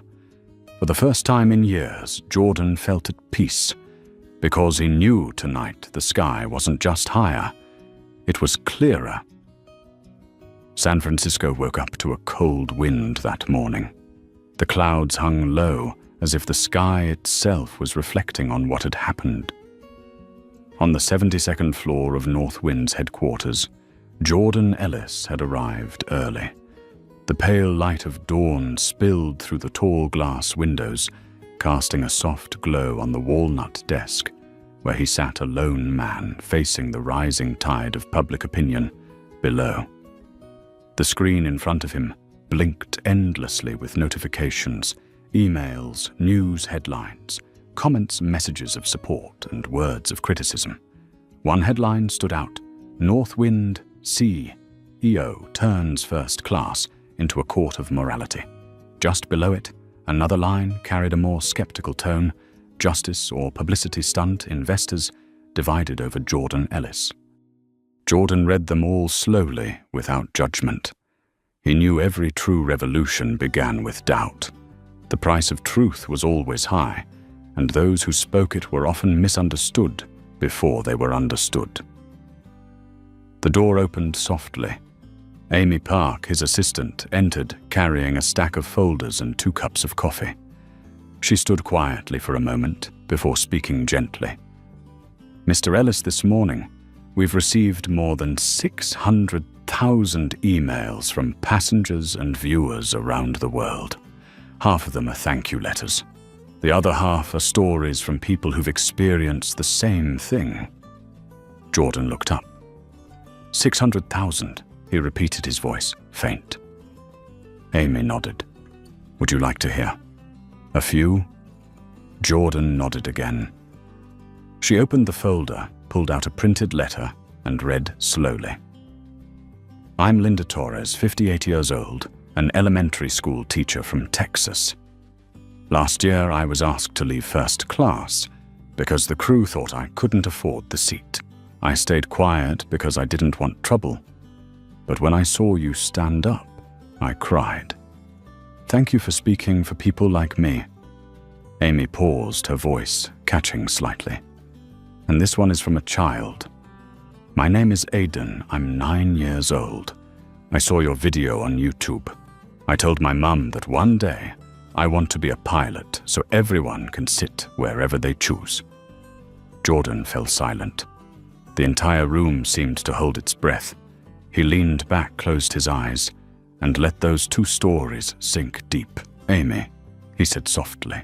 For the first time in years, Jordan felt at peace, because he knew tonight the sky wasn't just higher, it was clearer. San Francisco woke up to a cold wind that morning. The clouds hung low, as if the sky itself was reflecting on what had happened. On the 72nd floor of Northwind's headquarters, Jordan Ellis had arrived early. The pale light of dawn spilled through the tall glass windows, casting a soft glow on the walnut desk, where he sat a lone man facing the rising tide of public opinion below. The screen in front of him blinked endlessly with notifications, emails, news headlines, comments, messages of support, and words of criticism. One headline stood out: "Northwind CEO turns first class into a court of morality." Just below it, another line carried a more skeptical tone: "Justice or publicity stunt, investors divided over Jordan Ellis." Jordan read them all slowly, without judgment. He knew every true revolution began with doubt. The price of truth was always high, and those who spoke it were often misunderstood before they were understood. The door opened softly. Amy Park, his assistant, entered carrying a stack of folders and 2 cups of coffee. She stood quietly for a moment before speaking gently. "Mr. Ellis, this morning, we've received more than 600,000 emails from passengers and viewers around the world. Half of them are thank you letters. The other half are stories from people who've experienced the same thing." Jordan looked up. 600,000, he repeated, his voice faint. Amy nodded. "Would you like to hear? A few?" Jordan nodded again. She opened the folder, pulled out a printed letter and read slowly. I'm Linda Torres, 58 years old, an elementary school teacher from Texas. Last year, I was asked to leave first class because the crew thought I couldn't afford the seat. I stayed quiet because I didn't want trouble. But when I saw you stand up, I cried. Thank you for speaking for people like me. Amy paused, her voice catching slightly. And this one is from a child. My name is Aiden. I'm 9 years old. I saw your video on YouTube. I told my mum that one day I want to be a pilot so everyone can sit wherever they choose. Jordan fell silent. The entire room seemed to hold its breath. He leaned back, closed his eyes, and let those two stories sink deep. Amy, he said softly,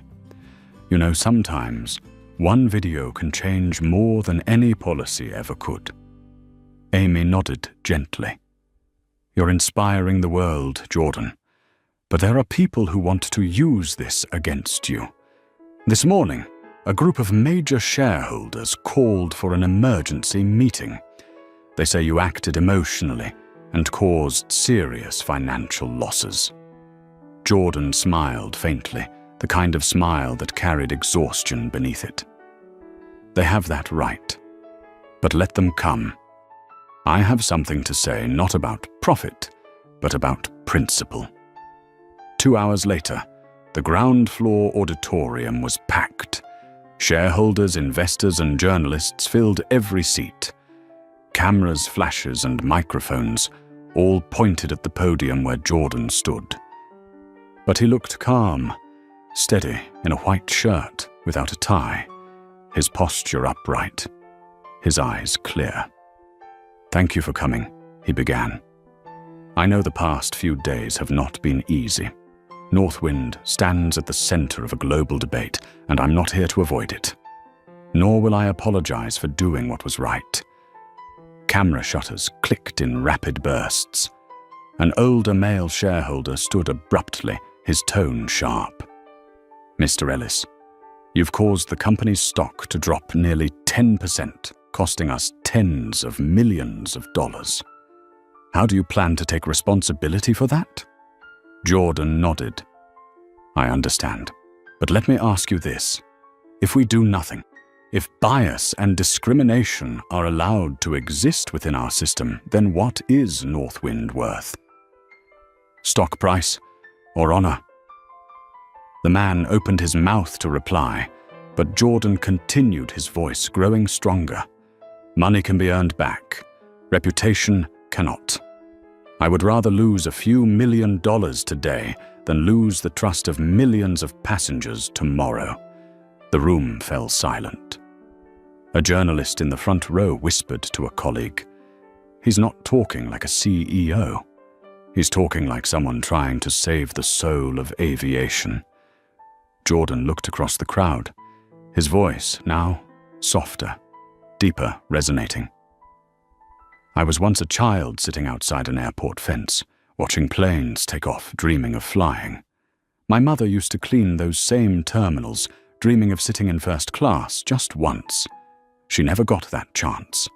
you know, sometimes one video can change more than any policy ever could. Amy nodded gently. You're inspiring the world, Jordan. But there are people who want to use this against you. This morning, a group of major shareholders called for an emergency meeting. They say you acted emotionally and caused serious financial losses. Jordan smiled faintly, the kind of smile that carried exhaustion beneath it. They have that right. But let them come. I have something to say not about profit, but about principle. 2 hours later, the ground floor auditorium was packed. Shareholders, investors, and journalists filled every seat. Cameras, flashes, and microphones all pointed at the podium where Jordan stood. But he looked calm, steady in a white shirt without a tie, his posture upright, his eyes clear. Thank you for coming, he began. I know the past few days have not been easy. Northwind stands at the center of a global debate, and I'm not here to avoid it. Nor will I apologize for doing what was right. Camera shutters clicked in rapid bursts. An older male shareholder stood abruptly, his tone sharp. Mr. Ellis, you've caused the company's stock to drop nearly 10%, costing us tens of millions of dollars. How do you plan to take responsibility for that? Jordan nodded. I understand. But let me ask you this. If we do nothing, if bias and discrimination are allowed to exist within our system, then what is Northwind worth? Stock price or honor? The man opened his mouth to reply, but Jordan continued, his voice growing stronger. Money can be earned back. Reputation cannot. I would rather lose a few $1 million today than lose the trust of millions of passengers tomorrow. The room fell silent. A journalist in the front row whispered to a colleague, He's not talking like a CEO. He's talking like someone trying to save the soul of aviation. Jordan looked across the crowd, his voice now softer, deeper, resonating. I was once a child sitting outside an airport fence, watching planes take off, dreaming of flying. My mother used to clean those same terminals, dreaming of sitting in first class just once. She never got that chance.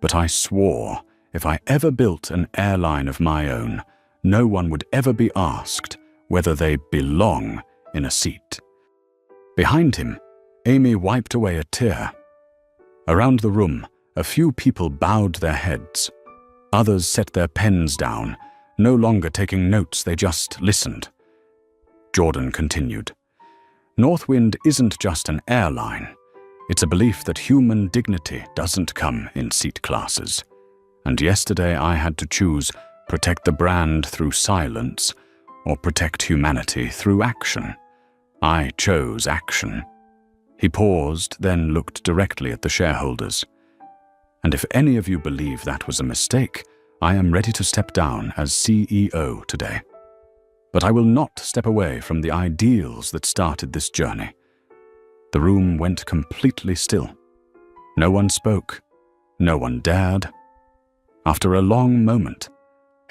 But I swore if I ever built an airline of my own, no one would ever be asked whether they belong in a seat. Behind him, Amy wiped away a tear. Around the room, a few people bowed their heads. Others set their pens down, no longer taking notes, they just listened. Jordan continued. Northwind isn't just an airline. It's a belief that human dignity doesn't come in seat classes. And yesterday I had to choose protect the brand through silence or protect humanity through action. I chose action. He paused, then looked directly at the shareholders. And if any of you believe that was a mistake, I am ready to step down as CEO today. But I will not step away from the ideals that started this journey. The room went completely still. No one spoke. No one dared. After a long moment,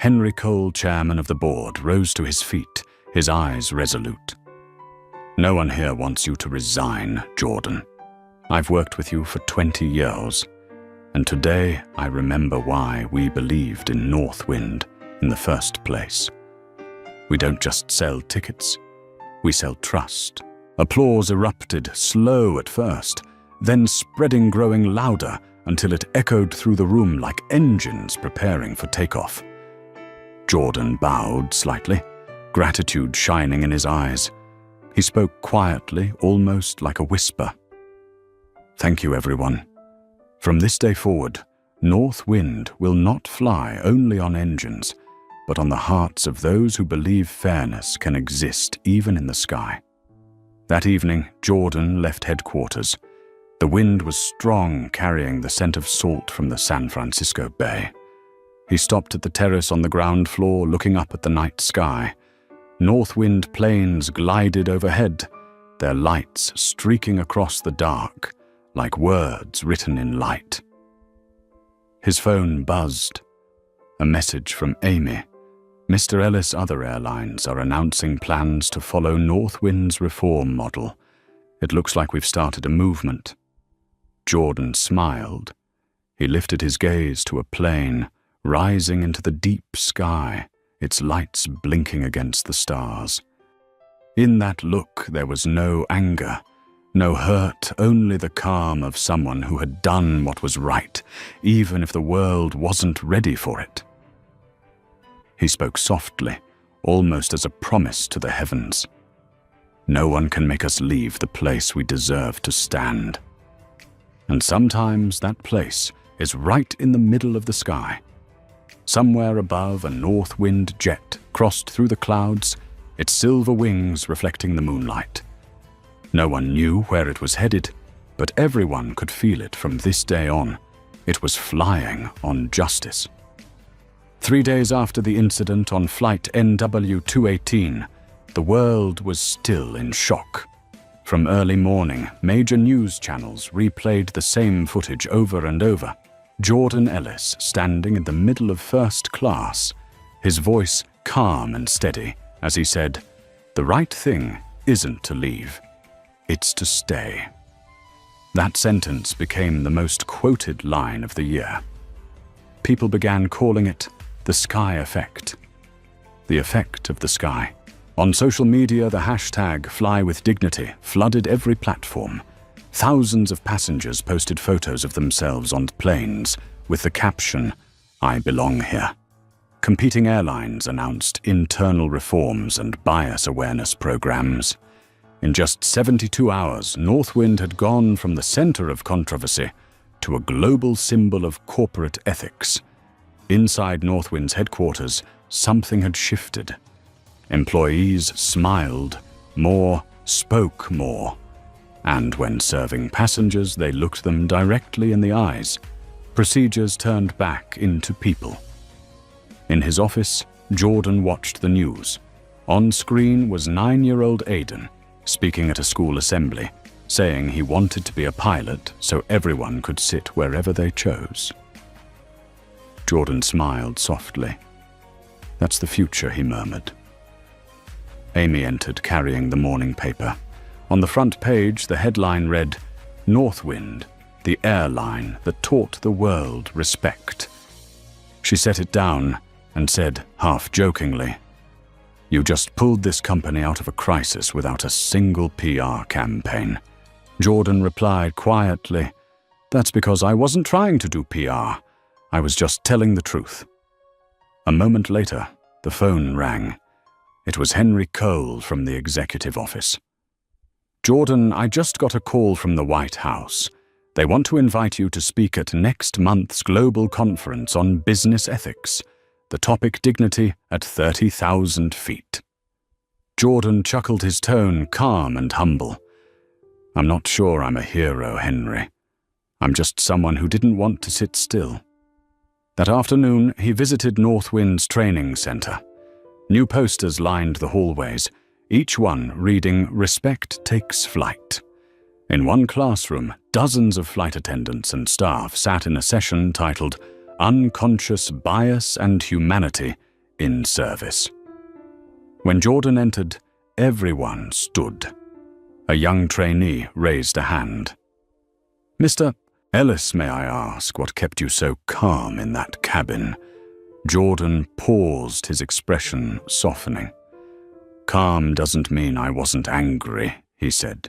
Henry Cole, chairman of the board, rose to his feet, his eyes resolute. No one here wants you to resign, Jordan. I've worked with you for 20 years. And today I remember why we believed in Northwind in the first place. We don't just sell tickets, we sell trust. Applause erupted, slow at first, then spreading, growing louder until it echoed through the room like engines preparing for takeoff. Jordan bowed slightly, gratitude shining in his eyes. He spoke quietly, almost like a whisper. Thank you, everyone. From this day forward, Northwind will not fly only on engines, but on the hearts of those who believe fairness can exist even in the sky. That evening, Jordan left headquarters. The wind was strong, carrying the scent of salt from the San Francisco Bay. He stopped at the terrace on the ground floor, looking up at the night sky. Northwind planes glided overhead, their lights streaking across the dark, like words written in light. His phone buzzed. A message from Amy. Mr. Ellis' other airlines are announcing plans to follow Northwind's reform model. It looks like we've started a movement. Jordan smiled. He lifted his gaze to a plane, rising into the deep sky, its lights blinking against the stars. In that look there was no anger, no hurt, only the calm of someone who had done what was right, even if the world wasn't ready for it. He spoke softly, almost as a promise to the heavens. No one can make us leave the place we deserve to stand. And sometimes that place is right in the middle of the sky. Somewhere above, a Northwind jet crossed through the clouds, its silver wings reflecting the moonlight. No one knew where it was headed, but everyone could feel it from this day on. It was flying on justice. 3 days after the incident on flight NW218, the world was still in shock. From early morning, major news channels replayed the same footage over and over. Jordan Ellis standing in the middle of first class, his voice calm and steady as he said, "The right thing isn't to leave, it's to stay." That sentence became the most quoted line of the year. People began calling it the sky effect. The effect of the sky. On social media, the hashtag #FlyWithDignity flooded every platform. Thousands of passengers posted photos of themselves on planes with the caption, "I belong here." Competing airlines announced internal reforms and bias awareness programs. In just 72 hours, Northwind had gone from the center of controversy to a global symbol of corporate ethics. Inside Northwind's headquarters, something had shifted. Employees smiled more, spoke more. And when serving passengers, they looked them directly in the eyes. Procedures turned back into people. In his office, Jordan watched the news. On screen was 9-year-old Aiden, speaking at a school assembly, saying he wanted to be a pilot so everyone could sit wherever they chose. Jordan smiled softly. "That's the future," he murmured. Amy entered carrying the morning paper. On the front page, the headline read, "Northwind, the airline that taught the world respect." She set it down and said, half jokingly, "You just pulled this company out of a crisis without a single PR campaign." Jordan replied quietly, "That's because I wasn't trying to do PR. I was just telling the truth." A moment later, the phone rang. It was Henry Cole from the executive office. "Jordan, I just got a call from the White House. They want to invite you to speak at next month's global conference on business ethics. The topic dignity at 30,000 feet. Jordan chuckled, his tone calm and humble. "I'm not sure I'm a hero, Henry. I'm just someone who didn't want to sit still." That afternoon, he visited Northwind's training center. New posters lined the hallways, each one reading "Respect Takes Flight." In one classroom, dozens of flight attendants and staff sat in a session titled "Unconscious Bias and Humanity in Service." When Jordan entered, everyone stood. A young trainee raised a hand. "Mr. Ellis, may I ask what kept you so calm in that cabin? Jordan paused, his expression softening. Calm doesn't mean I wasn't angry, he said.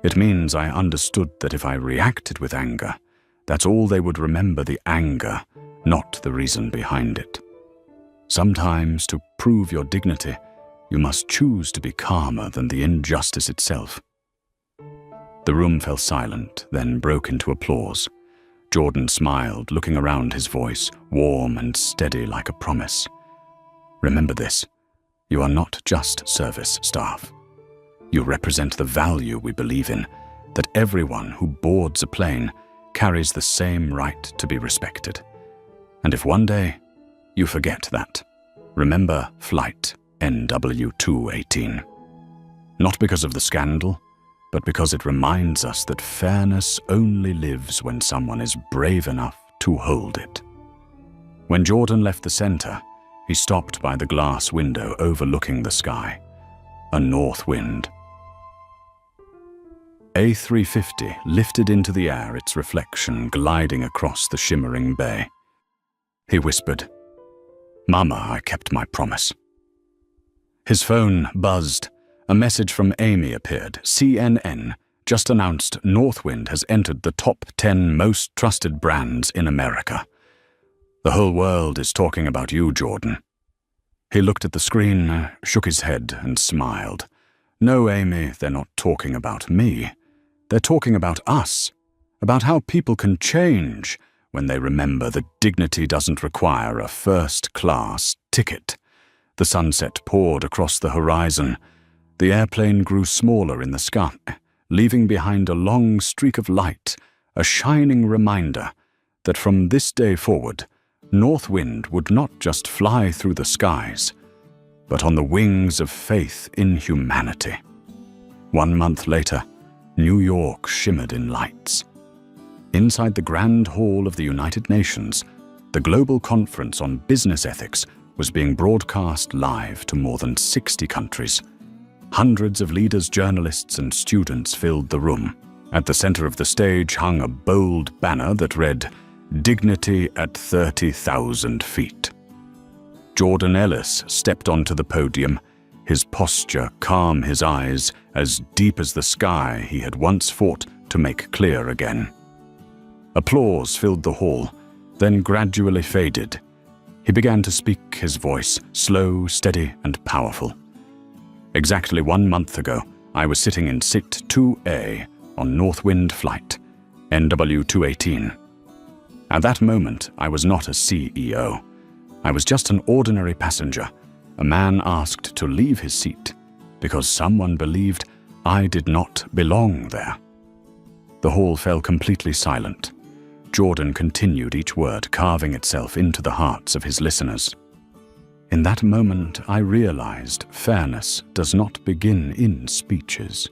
It means I understood that if I reacted with anger, that's all they would remember, the anger, not the reason behind it. Sometimes, to prove your dignity, you must choose to be calmer than the injustice itself. The room fell silent, then broke into applause. Jordan smiled, looking around, his voice warm and steady like a promise. Remember this, you are not just service staff. You represent the value we believe in, that everyone who boards a plane carries the same right to be respected. And if one day you forget that, remember Flight NW218. Not because of the scandal, but because it reminds us that fairness only lives when someone is brave enough to hold it. When Jordan left the center, he stopped by the glass window overlooking the sky. A north wind. A350 lifted into the air, its reflection gliding across the shimmering bay. He whispered, "Mama, I kept my promise." His phone buzzed. A message from Amy appeared. CNN just announced Northwind has entered the top 10 most trusted brands in America. The whole world is talking about you, Jordan. He looked at the screen, shook his head, and smiled. No, Amy, they're not talking about me. They're talking about us, about how people can change when they remember that dignity doesn't require a first-class ticket. The sunset poured across the horizon. The airplane grew smaller in the sky, leaving behind a long streak of light, a shining reminder that from this day forward, Northwind would not just fly through the skies, but on the wings of faith in humanity. 1 month later, New York shimmered in lights. Inside the Grand Hall of the United Nations, the Global Conference on Business Ethics was being broadcast live to more than 60 countries. Hundreds of leaders, journalists, and students filled the room. At the center of the stage hung a bold banner that read, "Dignity at 30,000 feet." Jordan Ellis stepped onto the podium, his posture calm, his eyes as deep as the sky he had once fought to make clear again. Applause filled the hall, then gradually faded. He began to speak, his voice slow, steady, and powerful. Exactly 1 month ago, I was sitting in Sit 2A on Northwind Flight NW218. At that moment, I was not a CEO. I was just an ordinary passenger, a man asked to leave his seat because someone believed I did not belong there. The hall fell completely silent. Jordan continued, each word carving itself into the hearts of his listeners. In that moment, I realized fairness does not begin in speeches.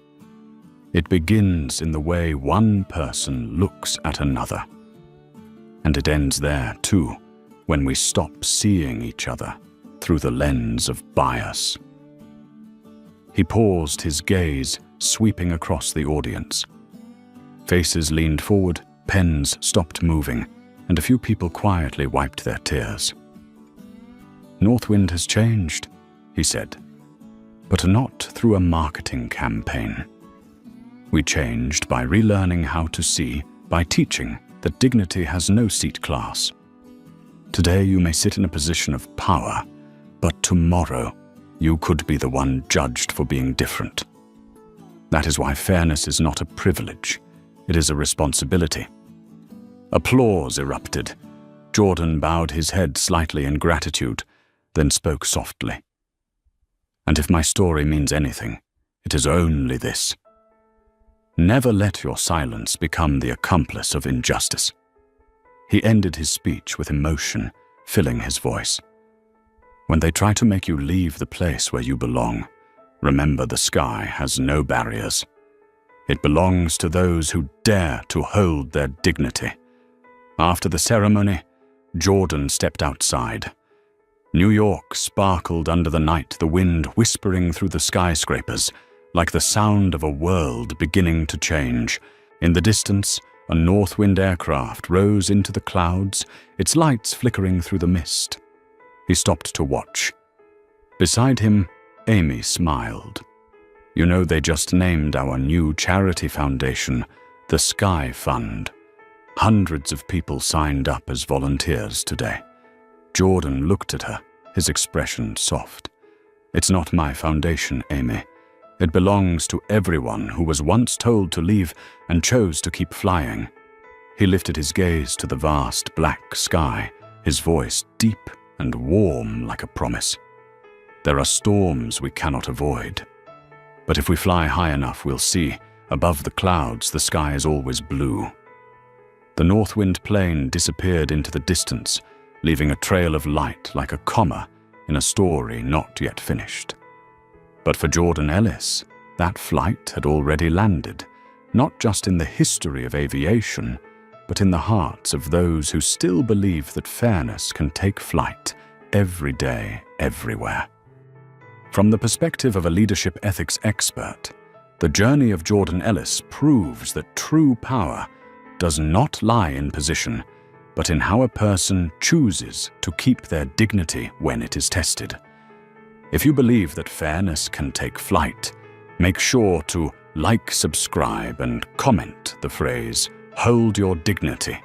It begins in the way one person looks at another. And it ends there, too, when we stop seeing each other through the lens of bias. He paused, his gaze sweeping across the audience. Faces leaned forward, pens stopped moving, and a few people quietly wiped their tears. Northwind has changed, he said, but not through a marketing campaign. We changed by relearning how to see, by teaching that dignity has no seat class. Today you may sit in a position of power, but tomorrow you could be the one judged for being different. That is why fairness is not a privilege, it is a responsibility. Applause erupted. Jordan bowed his head slightly in gratitude, then spoke softly. And if my story means anything, it is only this. Never let your silence become the accomplice of injustice. He ended his speech with emotion filling his voice. When they try to make you leave the place where you belong, remember the sky has no barriers. It belongs to those who dare to hold their dignity. After the ceremony, Jordan stepped outside. New York sparkled under the night, the wind whispering through the skyscrapers, like the sound of a world beginning to change. In the distance, a Northwind aircraft rose into the clouds, its lights flickering through the mist. He stopped to watch. Beside him, Amy smiled. You know, they just named our new charity foundation, the Sky Fund. Hundreds of people signed up as volunteers today. Jordan looked at her, his expression soft. It's not my foundation, Amy. It belongs to everyone who was once told to leave and chose to keep flying. He lifted his gaze to the vast black sky, his voice deep and warm like a promise. There are storms we cannot avoid. But if we fly high enough, we'll see, above the clouds, the sky is always blue. The Northwind plane disappeared into the distance, leaving a trail of light like a comma in a story not yet finished. But for Jordan Ellis, that flight had already landed, not just in the history of aviation, but in the hearts of those who still believe that fairness can take flight every day, everywhere. From the perspective of a leadership ethics expert, the journey of Jordan Ellis proves that true power does not lie in position, but in how a person chooses to keep their dignity when it is tested. If you believe that fairness can take flight, make sure to like, subscribe, and comment the phrase, "Hold your dignity."